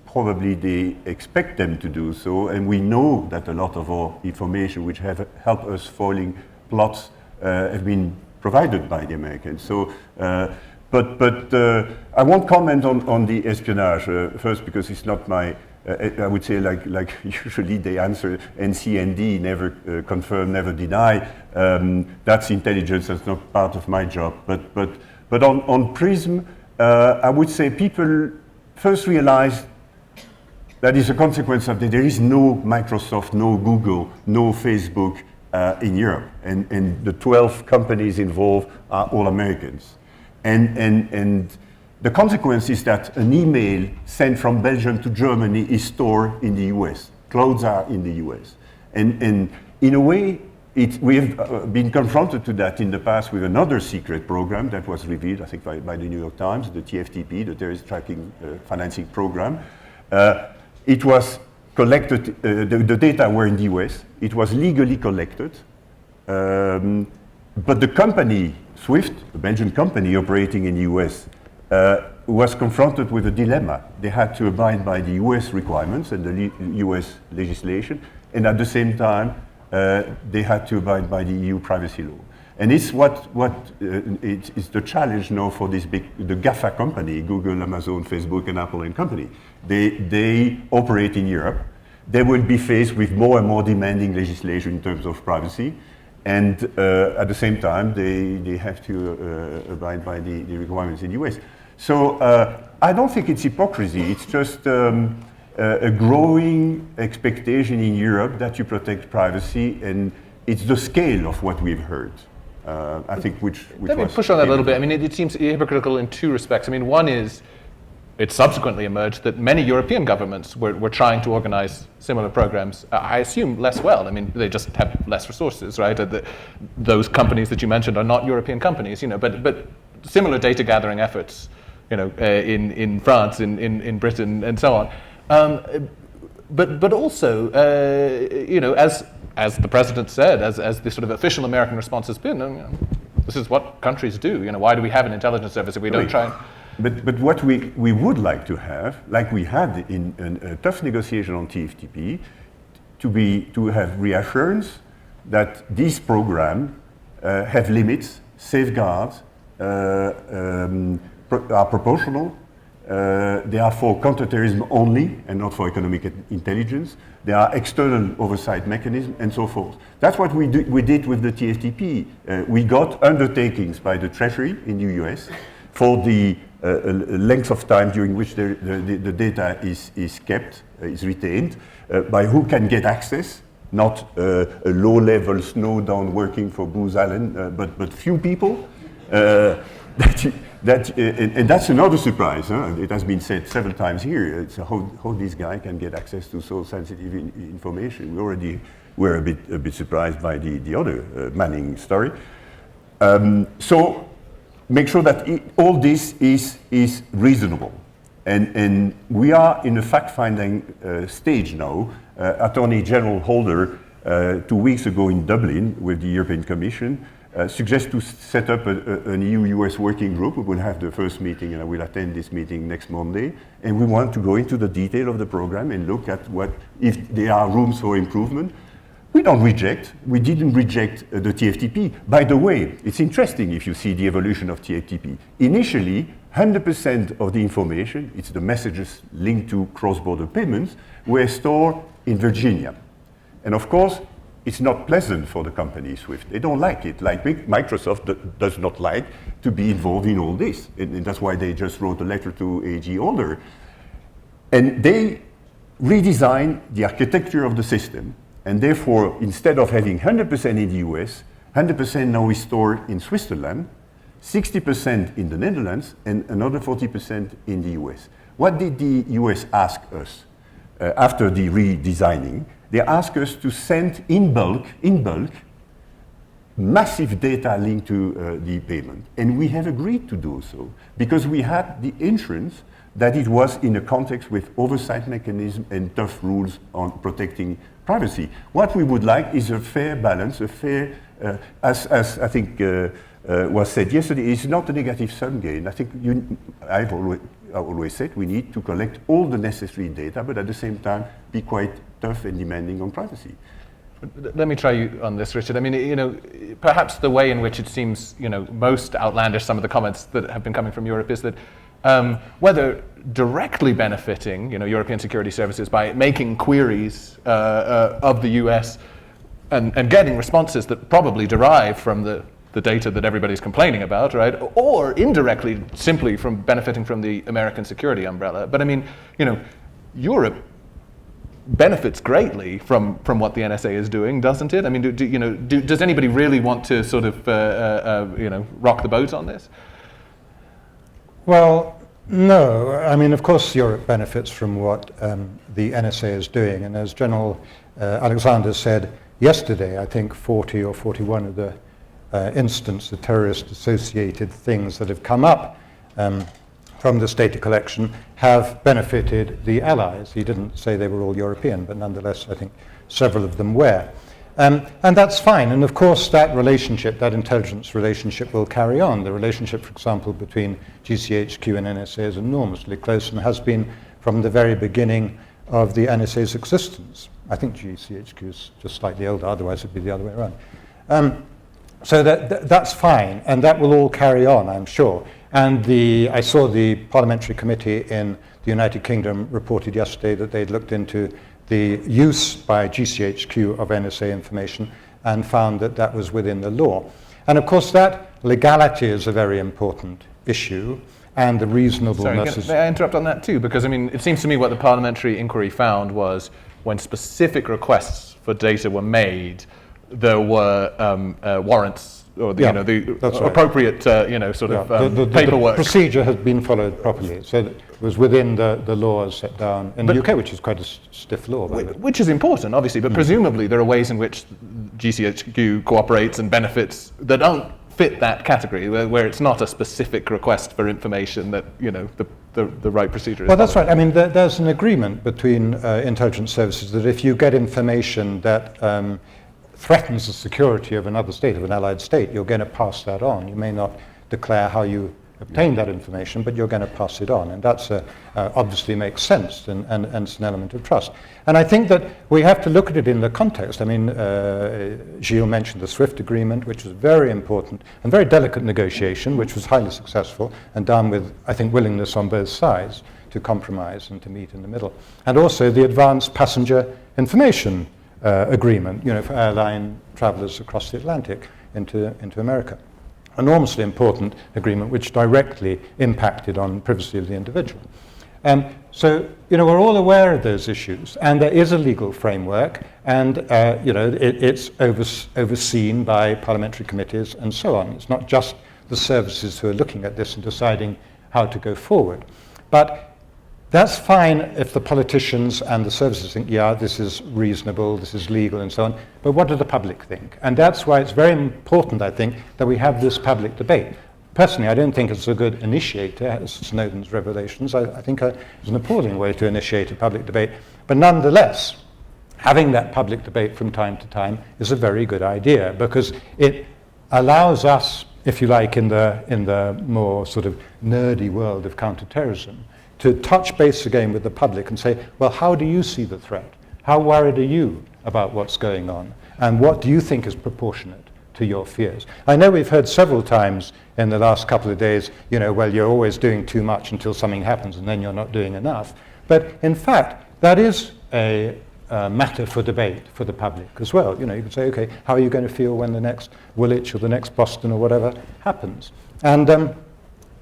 probably they expect them to do so. And we know that a lot of our information, which have helped us foiling plots, have been provided by the Americans. So, but I won't comment on the espionage first, because it's not my. I would say, like usually they answer NCND, never confirm, never deny. That's intelligence. That's not part of my job. But on Prism, I would say people first realize that is a consequence of that there is no Microsoft, no Google, no Facebook in Europe, and the 12 companies involved are all Americans, and the consequence is that an email sent from Belgium to Germany is stored in the US. Clouds are in the US. And in a way, we have been confronted to that in the past with another secret program that was revealed, I think, by the New York Times, the TFTP, the Terrorist Tracking Financing Program. It was collected, the data were in the US. It was legally collected. But the company, Swift, a Belgian company operating in the US, was confronted with a dilemma. They had to abide by the US requirements and the US legislation, and at the same time, they had to abide by the EU privacy law. And it's it's the challenge now for this the GAFA company, Google, Amazon, Facebook, and Apple and company. They operate in Europe. They will be faced with more and more demanding legislation in terms of privacy. And at the same time, they have to abide by the requirements in the US. So I don't think it's hypocrisy. It's just a growing expectation in Europe that you protect privacy, and it's the scale of what we've heard. I think which Let me push on that a little bit. I mean, it seems hypocritical in two respects. I mean, one is it subsequently emerged that many European governments were trying to organize similar programs. I assume less well. I mean, they just have less resources, right? Those companies that you mentioned are not European companies, but similar data gathering efforts, in France, in Britain, and so on. But also, as the president said, as the sort of official American response has been, this is what countries do. Why do we have an intelligence service if we don't try and... But what we would like to have, like we had in a tough negotiation on TFTP, to have reassurance that these programs have limits, safeguards, are proportional. They are for counterterrorism only and not for economic intelligence. There are external oversight mechanisms and so forth. That's what we did with the TFTP. We got undertakings by the Treasury in the US for the length of time during which the data is kept, is retained, by who can get access, not a low-level snowdown working for Booz Allen, but few people. And that's another surprise. Huh? It has been said several times here. It's how this guy can get access to so sensitive information. We already were a bit surprised by the other Manning story. So make sure that all this is reasonable. And we are in a fact-finding stage now. Attorney General Holder 2 weeks ago in Dublin with the European Commission, suggest to set up an EU-US working group. We will have the first meeting, and I will attend this meeting next Monday. And we want to go into the detail of the program and look at if there are rooms for improvement. We didn't reject the TFTP. By the way, it's interesting if you see the evolution of TFTP. Initially, 100% of the information, it's the messages linked to cross-border payments, were stored in Virginia. And of course, it's not pleasant for the company SWIFT. They don't like it. Like Microsoft does not like to be involved in all this. And that's why they just wrote a letter to AG Holder. And they redesigned the architecture of the system. And therefore, instead of having 100% in the US, 100% now is stored in Switzerland, 60% in the Netherlands, and another 40% in the US. What did the US ask us after the redesigning? They asked us to send in bulk, massive data linked to the payment. And we have agreed to do so because we had the insurance that it was in a context with oversight mechanism and tough rules on protecting privacy. What we would like is a fair balance, as I think was said yesterday, it's not a negative sum game. I think I've always said we need to collect all the necessary data, but at the same time be quite tough and demanding on privacy. Let me try you on this, Richard. I mean, perhaps the way in which it seems, most outlandish some of the comments that have been coming from Europe is that whether directly benefiting, European security services by making queries of the US and getting responses that probably derive from the data that everybody's complaining about, right? Or indirectly, simply from benefiting from the American security umbrella. But I mean, Europe benefits greatly from what the NSA is doing, doesn't it? I mean, does anybody really want to sort of, rock the boat on this? Well, no. I mean, of course, Europe benefits from what the NSA is doing. And as General Alexander said yesterday, I think 40 or 41 of the incidents, the terrorist-associated things that have come up from this data collection have benefited the allies. He didn't say they were all European, but nonetheless, I think several of them were. And that's fine. And of course, that relationship, that intelligence relationship will carry on. The relationship, for example, between GCHQ and NSA is enormously close and has been from the very beginning of the NSA's existence. I think GCHQ is just slightly older, otherwise it'd be the other way around. So that's fine, and that will all carry on, I'm sure. And I saw the parliamentary committee in the United Kingdom reported yesterday that they'd looked into the use by GCHQ of NSA information and found that that was within the law. And of course, that legality is a very important issue, and the reasonableness is... May I interrupt on that too? Because, I mean, it seems to me what the parliamentary inquiry found was when specific requests for data were made, there were warrants or the appropriate paperwork. The procedure has been followed properly, so that it was within the laws set down in the UK, which is quite a stiff law. Which is important, obviously, but presumably there are ways in which GCHQ cooperates and benefits that don't fit that category, where it's not a specific request for information that the right procedure is. Well, that's right. I mean, there's an agreement between intelligence services that if you get information that threatens the security of another state, of an allied state, you're going to pass that on. You may not declare how you obtained that information, but you're going to pass it on. And that's obviously makes sense, and it's an element of trust. And I think that we have to look at it in the context. I mean, Gilles mentioned the SWIFT agreement, which was very important and very delicate negotiation, which was highly successful and done with, I think, willingness on both sides to compromise and to meet in the middle. And also the advanced passenger information agreement, for airline travelers across the Atlantic into America. Enormously important agreement which directly impacted on privacy of the individual. So, we're all aware of those issues, and there is a legal framework, and, it's overseen by parliamentary committees and so on. It's not just the services who are looking at this and deciding how to go forward. But that's fine if the politicians and the services think, yeah, this is reasonable, this is legal, and so on. But what do the public think? And that's why it's very important, I think, that we have this public debate. Personally, I don't think it's a good initiator, as Snowden's revelations. I think it's an appalling way to initiate a public debate. But nonetheless, having that public debate from time to time is a very good idea, because it allows us, if you like, in the more sort of nerdy world of counterterrorism, to touch base again with the public and say, well, how do you see the threat? How worried are you about what's going on? And what do you think is proportionate to your fears? I know we've heard several times in the last couple of days, well, you're always doing too much until something happens and then you're not doing enough. But in fact, that is a matter for debate for the public as well. You can say, okay, how are you going to feel when the next Woolwich or the next Boston or whatever happens? And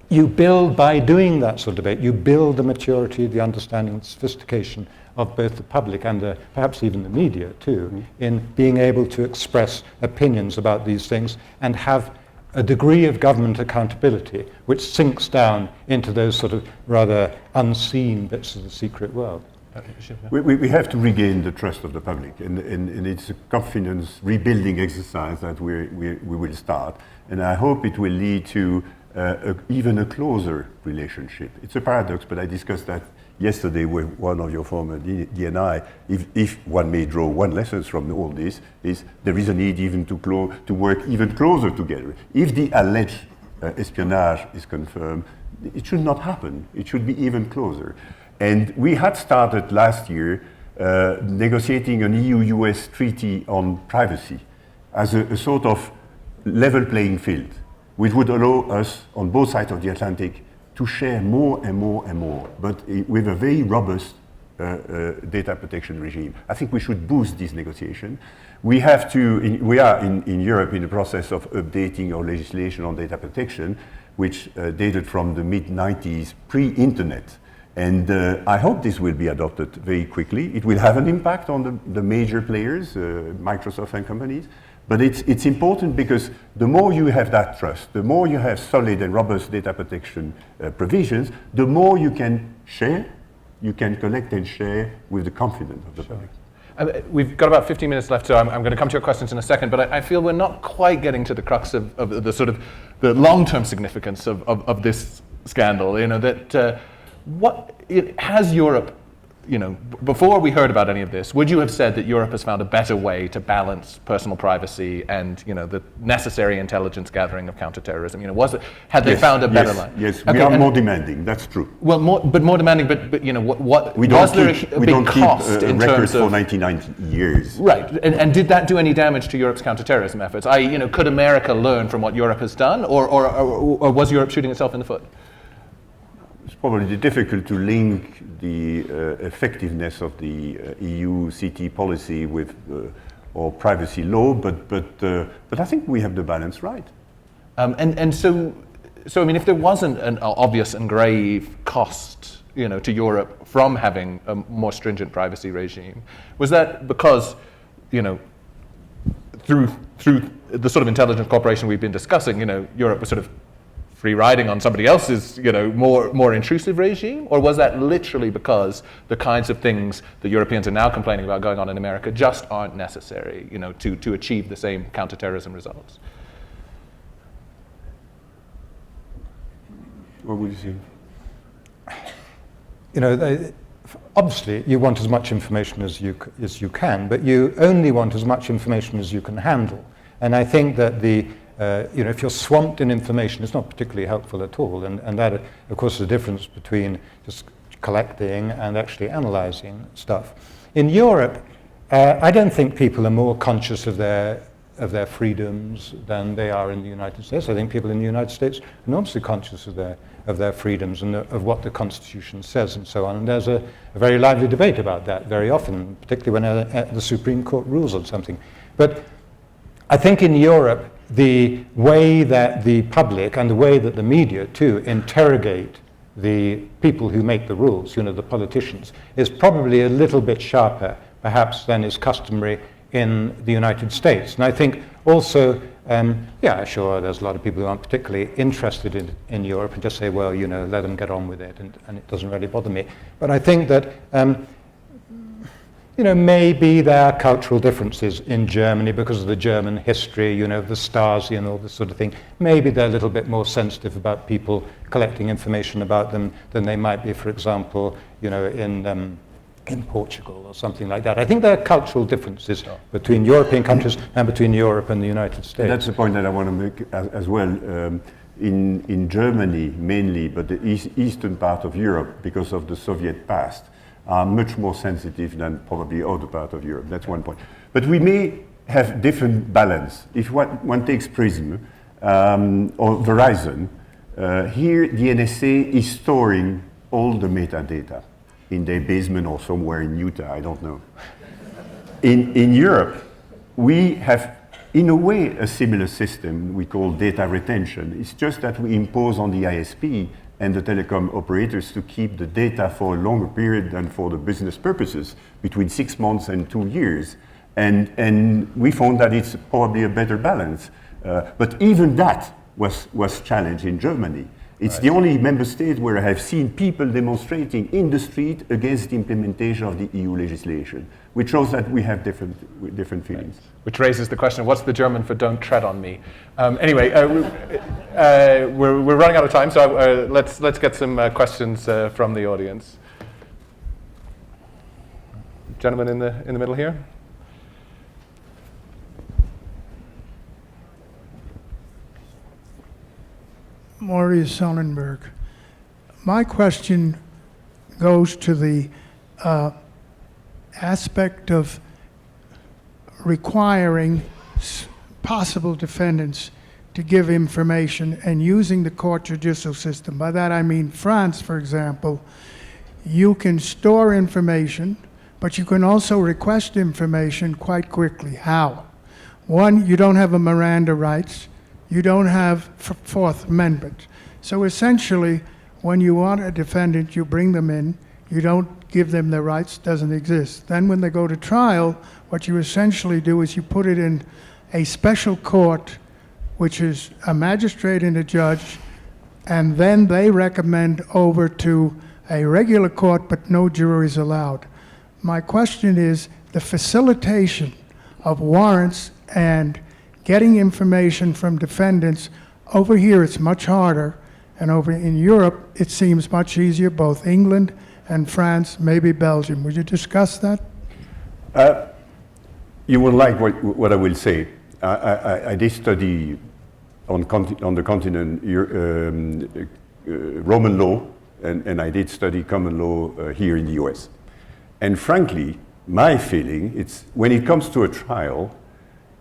you build, by doing that sort of debate, you build the maturity, the understanding, the sophistication of both the public and perhaps even the media too, in being able to express opinions about these things and have a degree of government accountability which sinks down into those sort of rather unseen bits of the secret world. We have to regain the trust of the public, and it's a confidence rebuilding exercise that we will start, and I hope it will lead to even a closer relationship. It's a paradox, but I discussed that yesterday with one of your former DNI. If one may draw one lesson from all this, is there is a need even to work even closer together. If the alleged espionage is confirmed, it should not happen. It should be even closer. And we had started last year negotiating an EU-US treaty on privacy as a sort of level playing field, which would allow us on both sides of the Atlantic to share more and more and more, but with a very robust data protection regime. I think we should boost this negotiation. We are in Europe in the process of updating our legislation on data protection, which dated from the mid-90s, pre-internet. And I hope this will be adopted very quickly. It will have an impact on the major players, Microsoft and companies. But it's important because the more you have that trust, the more you have solid and robust data protection provisions, the more you can share, you can collect and share with the confidence of the public. We've got about 15 minutes left, so I'm going to come to your questions in a second, but I feel we're not quite getting to the crux of the sort of the long-term significance of this scandal. Has Europe, before we heard about any of this, would you have said that Europe has found a better way to balance personal privacy and, the necessary intelligence gathering of counterterrorism? Had they found a better line? Yes, we are more demanding. That's true. Well, more demanding. But what we was there keep, a we big don't cost keep in records terms of for 99 years? Right, and did that do any damage to Europe's counterterrorism efforts? Could America learn from what Europe has done, or was Europe shooting itself in the foot? It's probably difficult to link the effectiveness of the EU CT policy with or privacy law, but I think we have the balance right. So I mean, if there wasn't an obvious and grave cost, to Europe from having a more stringent privacy regime, was that because, through the sort of intelligence cooperation we've been discussing, Europe was sort of free riding on somebody else's, more intrusive regime? Or was that literally because the kinds of things that Europeans are now complaining about going on in America just aren't necessary, to achieve the same counterterrorism results? What would you say? Obviously, you want as much information as you can, but you only want as much information as you can handle. And I think that if you're swamped in information, it's not particularly helpful at all. And that, of course, is the difference between just collecting and actually analyzing stuff. In Europe, I don't think people are more conscious of their freedoms than they are in the United States. I think people in the United States are enormously conscious of their freedoms and of what the Constitution says and so on. And there's a very lively debate about that very often, particularly when the Supreme Court rules on something. But I think in Europe, the way that the public and the way that the media too interrogate the people who make the rules, the politicians, is probably a little bit sharper perhaps than is customary in the United States. And I think also, sure, there's a lot of people who aren't particularly interested in Europe and just say, well, let them get on with it, and it doesn't really bother me. But I think that maybe there are cultural differences in Germany because of the German history, the Stasi and all this sort of thing. Maybe they're a little bit more sensitive about people collecting information about them than they might be, for example, in in Portugal or something like that. I think there are cultural differences between European countries and between Europe and the United States. That's the point that I want to make as well. In Germany mainly, but the eastern part of Europe, because of the Soviet past, are much more sensitive than probably other part of Europe. That's one point. But we may have different balance. If one takes PRISM or Verizon, here the NSA is storing all the metadata in their basement or somewhere in Utah, I don't know. In Europe, we have, in a way, a similar system we call data retention. It's just that we impose on the ISP and the telecom operators to keep the data for a longer period than for the business purposes, between 6 months and 2 years. And we found that it's probably a better balance. But even that was challenged in Germany. It's the only member state where I have seen people demonstrating in the street against the implementation of the EU legislation, which shows that we have different feelings. Which raises the question, what's the German for "don't tread on me"? Anyway, we're running out of time, so let's get some questions from the audience. Gentleman in the middle here. Maurice Sonnenberg. My question goes to the aspect of requiring possible defendants to give information and using the court judicial system. By that I mean France, for example. You can store information, but you can also request information quite quickly. How? One, you don't have a Miranda rights. You don't have Fourth Amendment. So essentially, when you want a defendant, you bring them in. You don't give them their rights, doesn't exist. Then when they go to trial, what you essentially do is you put it in a special court, which is a magistrate and a judge, and then they recommend over to a regular court, but no juries allowed. My question is the facilitation of warrants and getting information from defendants. Over here it's much harder, and over in Europe it seems much easier, both England and France, maybe Belgium. Would you discuss that? You will like what I will say. I did study on the continent Roman law, and I did study common law here in the US. And frankly, my feeling, it's when it comes to a trial,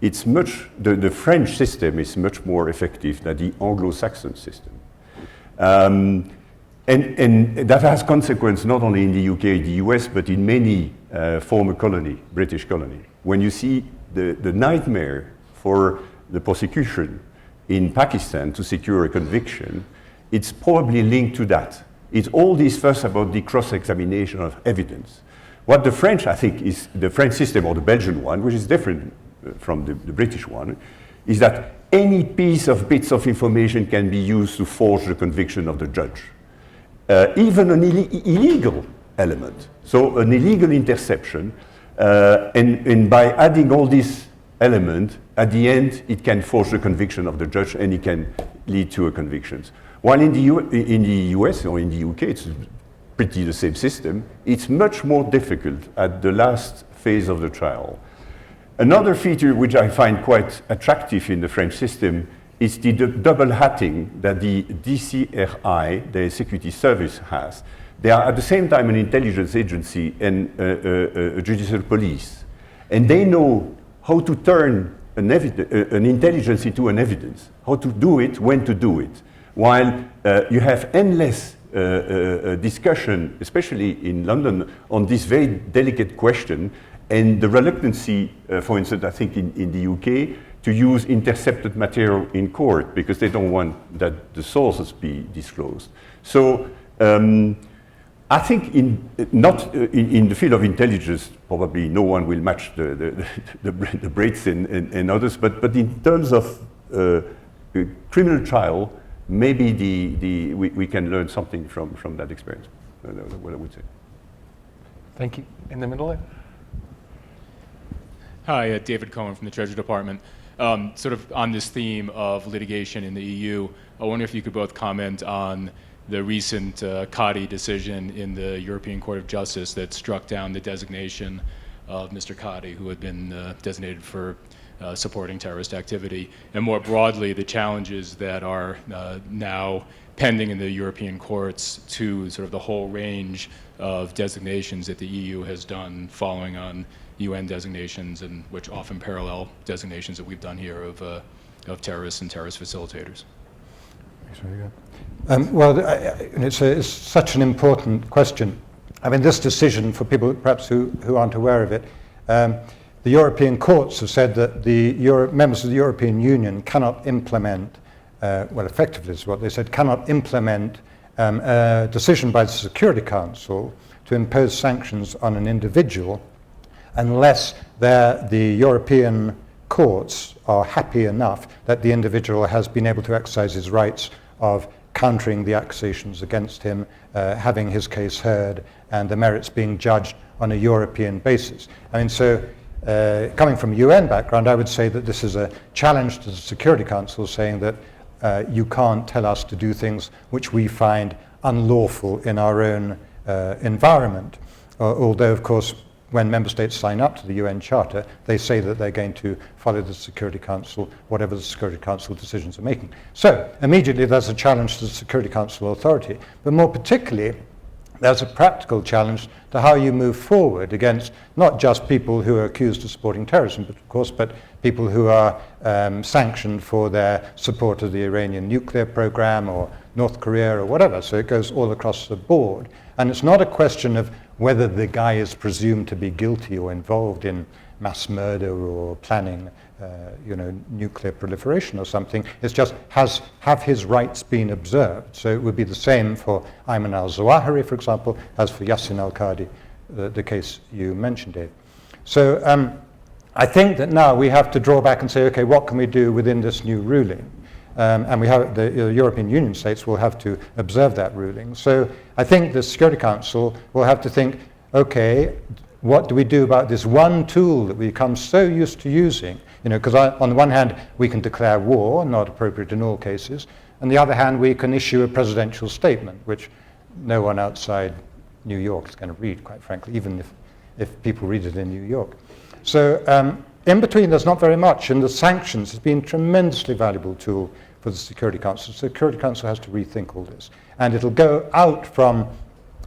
it's the French system is much more effective than the Anglo-Saxon system. And that has consequence not only in the UK, the US, but in many former British colony. When you see the nightmare for the prosecution in Pakistan to secure a conviction, it's probably linked to that. It's all this fuss about the cross-examination of evidence. What the French, I think, is the French system, or the Belgian one, which is different from the British one, is that any bits of information can be used to forge the conviction of the judge. Even an illegal element, so an illegal interception, and by adding all these elements, at the end, it can forge the conviction of the judge and it can lead to a conviction. While in the US or in the UK, it's pretty the same system. It's much more difficult at the last phase of the trial. Another feature which I find quite attractive in the French system is the double hatting that the DCRI, the Security Service, has. They are at the same time an intelligence agency and a judicial police. And they know how to turn an intelligence into an evidence, how to do it, when to do it. While you have endless discussion, especially in London, on this very delicate question, and the reluctancy, for instance, I think in the UK, to use intercepted material in court because they don't want that the sources be disclosed. So I think in the field of intelligence, probably no one will match the Brits and others, but in terms of criminal trial, maybe we can learn something from that experience. What I would say. Thank you. In the middle there. Hi, David Cohen from the Treasury Department. Sort of on this theme of litigation in the EU, I wonder if you could both comment on the recent Qadi decision in the European Court of Justice that struck down the designation of Mr. Qadi, who had been designated for supporting terrorist activity, and more broadly, the challenges that are now pending in the European courts to sort of the whole range of designations that the EU has done following on UN designations, and which often parallel designations that we've done here of terrorists and terrorist facilitators. Well, it's such an important question. I mean, this decision, for people perhaps who aren't aware of it, the European courts have said that the members of the European Union cannot implement, well, effectively is what they said, cannot implement a decision by the Security Council to impose sanctions on an individual unless the European courts are happy enough that the individual has been able to exercise his rights of countering the accusations against him, having his case heard, and the merits being judged on a European basis. I mean, so coming from a UN background, I would say that this is a challenge to the Security Council, saying that you can't tell us to do things which we find unlawful in our own environment. Although, of course, when member states sign up to the UN Charter, they say that they're going to follow the Security Council, whatever the Security Council decisions are making. So immediately there's a challenge to the Security Council authority, but more particularly, there's a practical challenge to how you move forward against not just people who are accused of supporting terrorism, but of course, but people who are sanctioned for their support of the Iranian nuclear program or North Korea or whatever. So it goes all across the board. And it's not a question of whether the guy is presumed to be guilty or involved in mass murder or planning, nuclear proliferation or something. It's just, have his rights been observed? So it would be the same for Ayman al-Zawahiri, for example, as for Yassin al-Qadi, the case you mentioned, Dave. So I think that now we have to draw back and say, okay, what can we do within this new ruling? And we have the European Union states will have to observe that ruling. So I think the Security Council will have to think, okay, what do we do about this one tool that we become so used to using? Because on the one hand, we can declare war, not appropriate in all cases. On the other hand, we can issue a presidential statement, which no one outside New York is going to read, quite frankly, even if people read it in New York. So in between, there's not very much, and the sanctions has been a tremendously valuable tool for the Security Council. The Security Council has to rethink all this. And it'll go out from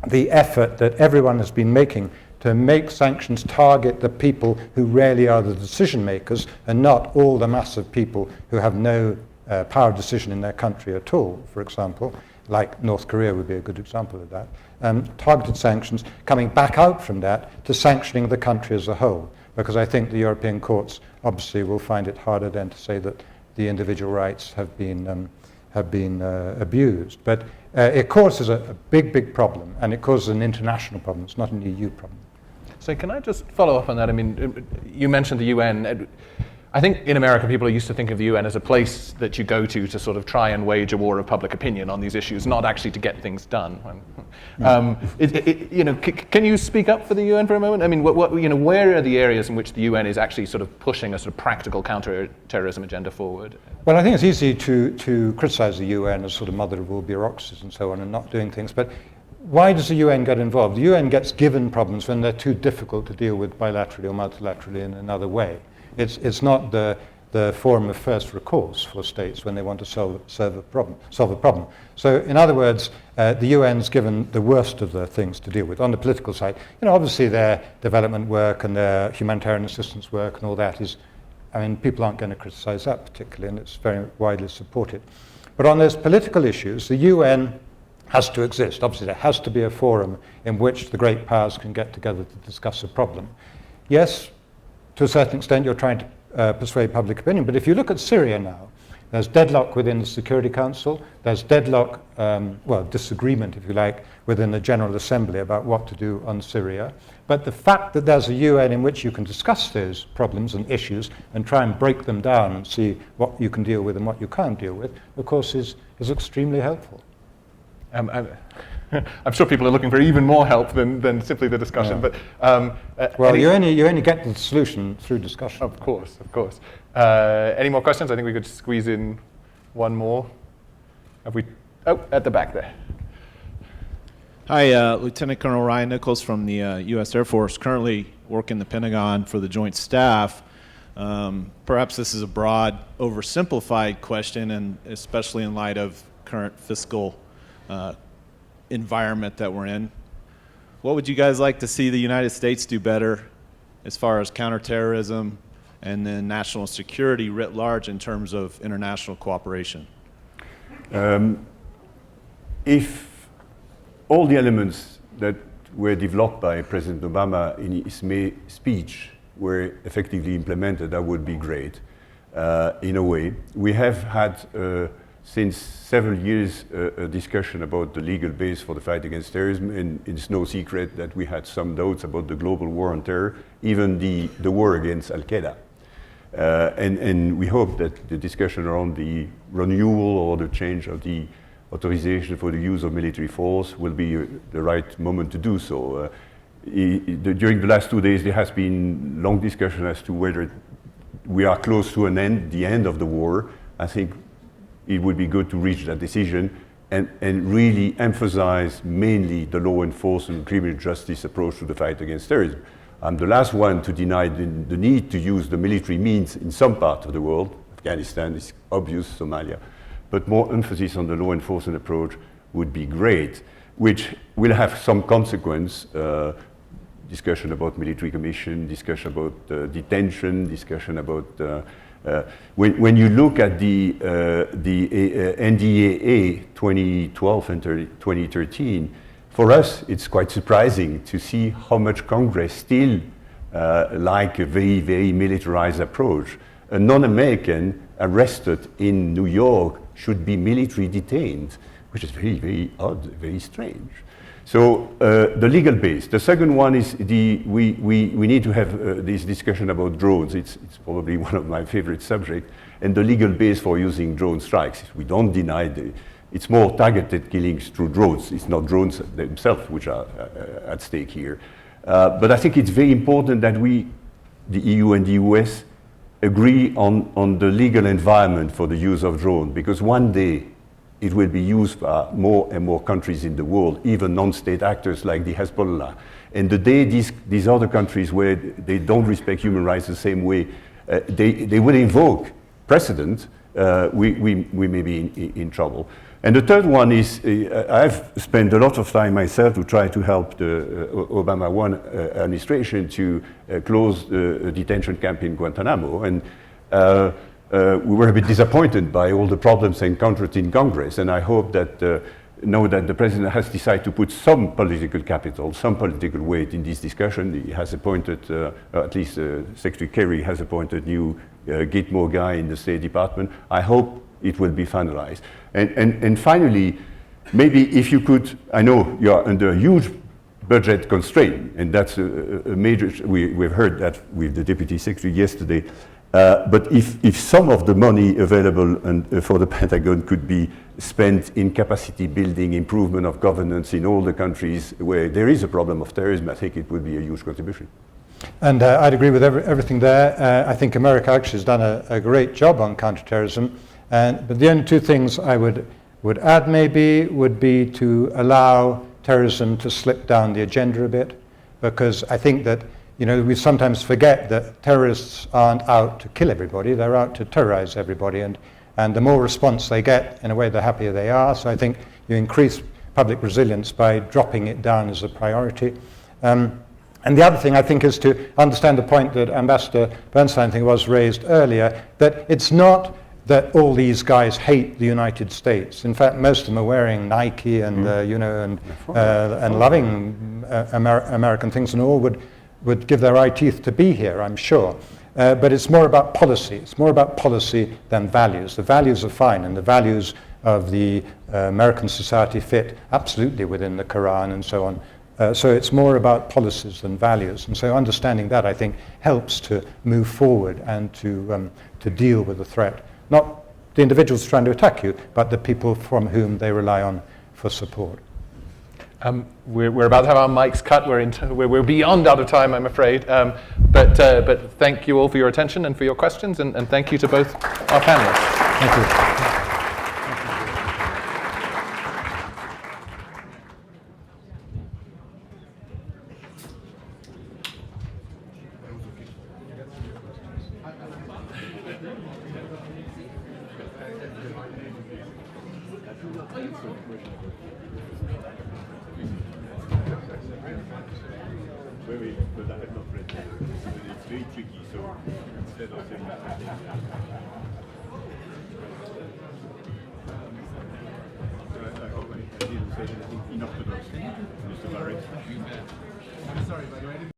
the effort that everyone has been making to make sanctions target the people who really are the decision makers and not all the mass of people who have no power of decision in their country at all, for example, like North Korea would be a good example of that. Targeted sanctions coming back out from that to sanctioning the country as a whole, because I think the European courts obviously will find it harder then to say that the individual rights have been abused. But it causes a big problem, and it causes an international problem. It's not an EU problem. So can I just follow up on that? I mean, you mentioned the UN. I think in America, people are used to think of the UN as a place that you go to sort of try and wage a war of public opinion on these issues, not actually to get things done. Can you speak up for the UN for a moment? I mean, where are the areas in which the UN is actually sort of pushing a sort of practical counter-terrorism agenda forward? Well, I think it's easy to criticize the UN as sort of mother of all bureaucracies and so on and not doing things, but why does the UN get involved? The UN gets given problems when they're too difficult to deal with bilaterally or multilaterally in another way. It's not the forum of first recourse for states when they want to solve a problem. So in other words, the UN's given the worst of the things to deal with. On the political side, obviously their development work and their humanitarian assistance work and all that is, people aren't going to criticize that particularly, and it's very widely supported. But on those political issues, the UN has to exist. Obviously there has to be a forum in which the great powers can get together to discuss a problem. Yes, to a certain extent, you're trying to persuade public opinion. But if you look at Syria now, there's deadlock within the Security Council. There's deadlock, disagreement, if you like, within the General Assembly about what to do on Syria. But the fact that there's a UN in which you can discuss those problems and issues and try and break them down and see what you can deal with and what you can't deal with, of course, is extremely helpful. I'm sure people are looking for even more help than simply the discussion. Yeah. But you only get the solution through discussion. Of course. Any more questions? I think we could squeeze in one more. Have we? Oh, at the back there. Hi, Lieutenant Colonel Ryan Nichols from the U.S. Air Force, currently work in the Pentagon for the Joint Staff. Perhaps this is a broad, oversimplified question, and especially in light of current fiscal environment that we're in. What would you guys like to see the United States do better as far as counterterrorism and then national security writ large in terms of international cooperation? If all the elements that were developed by President Obama in his May speech were effectively implemented, that would be great. In a way, we have had since several years a discussion about the legal base for the fight against terrorism, and it's no secret that we had some doubts about the global war on terror, even the war against Al-Qaida. And we hope that the discussion around the renewal or the change of the authorization for the use of military force will be the right moment to do so. During the last 2 days, there has been long discussion as to whether we are close to an end, the end of the war. I think it would be good to reach that decision and really emphasize mainly the law enforcement, criminal justice approach to the fight against terrorism. I'm the last one to deny the need to use the military means in some part of the world. Afghanistan is obvious, Somalia. But more emphasis on the law enforcement approach would be great, which will have some consequence, discussion about military commission, discussion about detention, discussion about, when you look at the NDAA 2012 and 2013, for us it's quite surprising to see how much Congress still like a very, very militarized approach. A non-American arrested in New York should be military detained, which is very, very odd, very strange. So the legal base. The second one is we need to have this discussion about drones. It's probably one of my favorite subjects. And the legal base for using drone strikes. We don't deny it's more targeted killings through drones. It's not drones themselves which are at stake here. But I think it's very important that we, the EU and the US, agree on the legal environment for the use of drones, because one day it will be used by more and more countries in the world, even non-state actors like the Hezbollah. And the day these other countries where they don't respect human rights the same way, they will invoke precedent, we may be in trouble. And the third one is, I've spent a lot of time myself to try to help the Obama 1 administration to close the detention camp in Guantanamo. And we were a bit disappointed by all the problems encountered in Congress. And I hope that now that the president has decided to put some political capital, some political weight in this discussion, he has appointed, at least Secretary Kerry has appointed new Gitmo guy in the State Department. I hope it will be finalized. And finally, maybe if you could, I know you are under a huge budget constraint, and that's a major, we've heard that with the Deputy Secretary yesterday, but if some of the money available for the Pentagon could be spent in capacity building, improvement of governance in all the countries where there is a problem of terrorism, I think it would be a huge contribution. And I'd agree with everything there. I think America actually has done a great job on counterterrorism. But the only two things I would add maybe would be to allow terrorism to slip down the agenda a bit, because I think that, you know, we sometimes forget that terrorists aren't out to kill everybody, they're out to terrorize everybody, and the more response they get, in a way, the happier they are. So I think you increase public resilience by dropping it down as a priority. And the other thing, I think, is to understand the point that Ambassador Bernstein, I think, was raised earlier, that it's not that all these guys hate the United States. In fact, most of them are wearing Nike and and loving American things, and all would give their eye teeth to be here, I'm sure. But it's more about policy. It's more about policy than values. The values are fine, and the values of the American society fit absolutely within the Quran and so on. So it's more about policies than values. And so understanding that, I think, helps to move forward and to deal with the threat. Not the individuals trying to attack you, but the people from whom they rely on for support. We're about to have our mics cut. We're beyond out of time, I'm afraid. But thank you all for your attention and for your questions, and thank you to both our panelists. Thank you. Wait, but I have not read that. It's very tricky, so instead of saying that, I hope I didn't say anything unorthodox, Mr. Barrett. I'm sorry, by the way, I didn't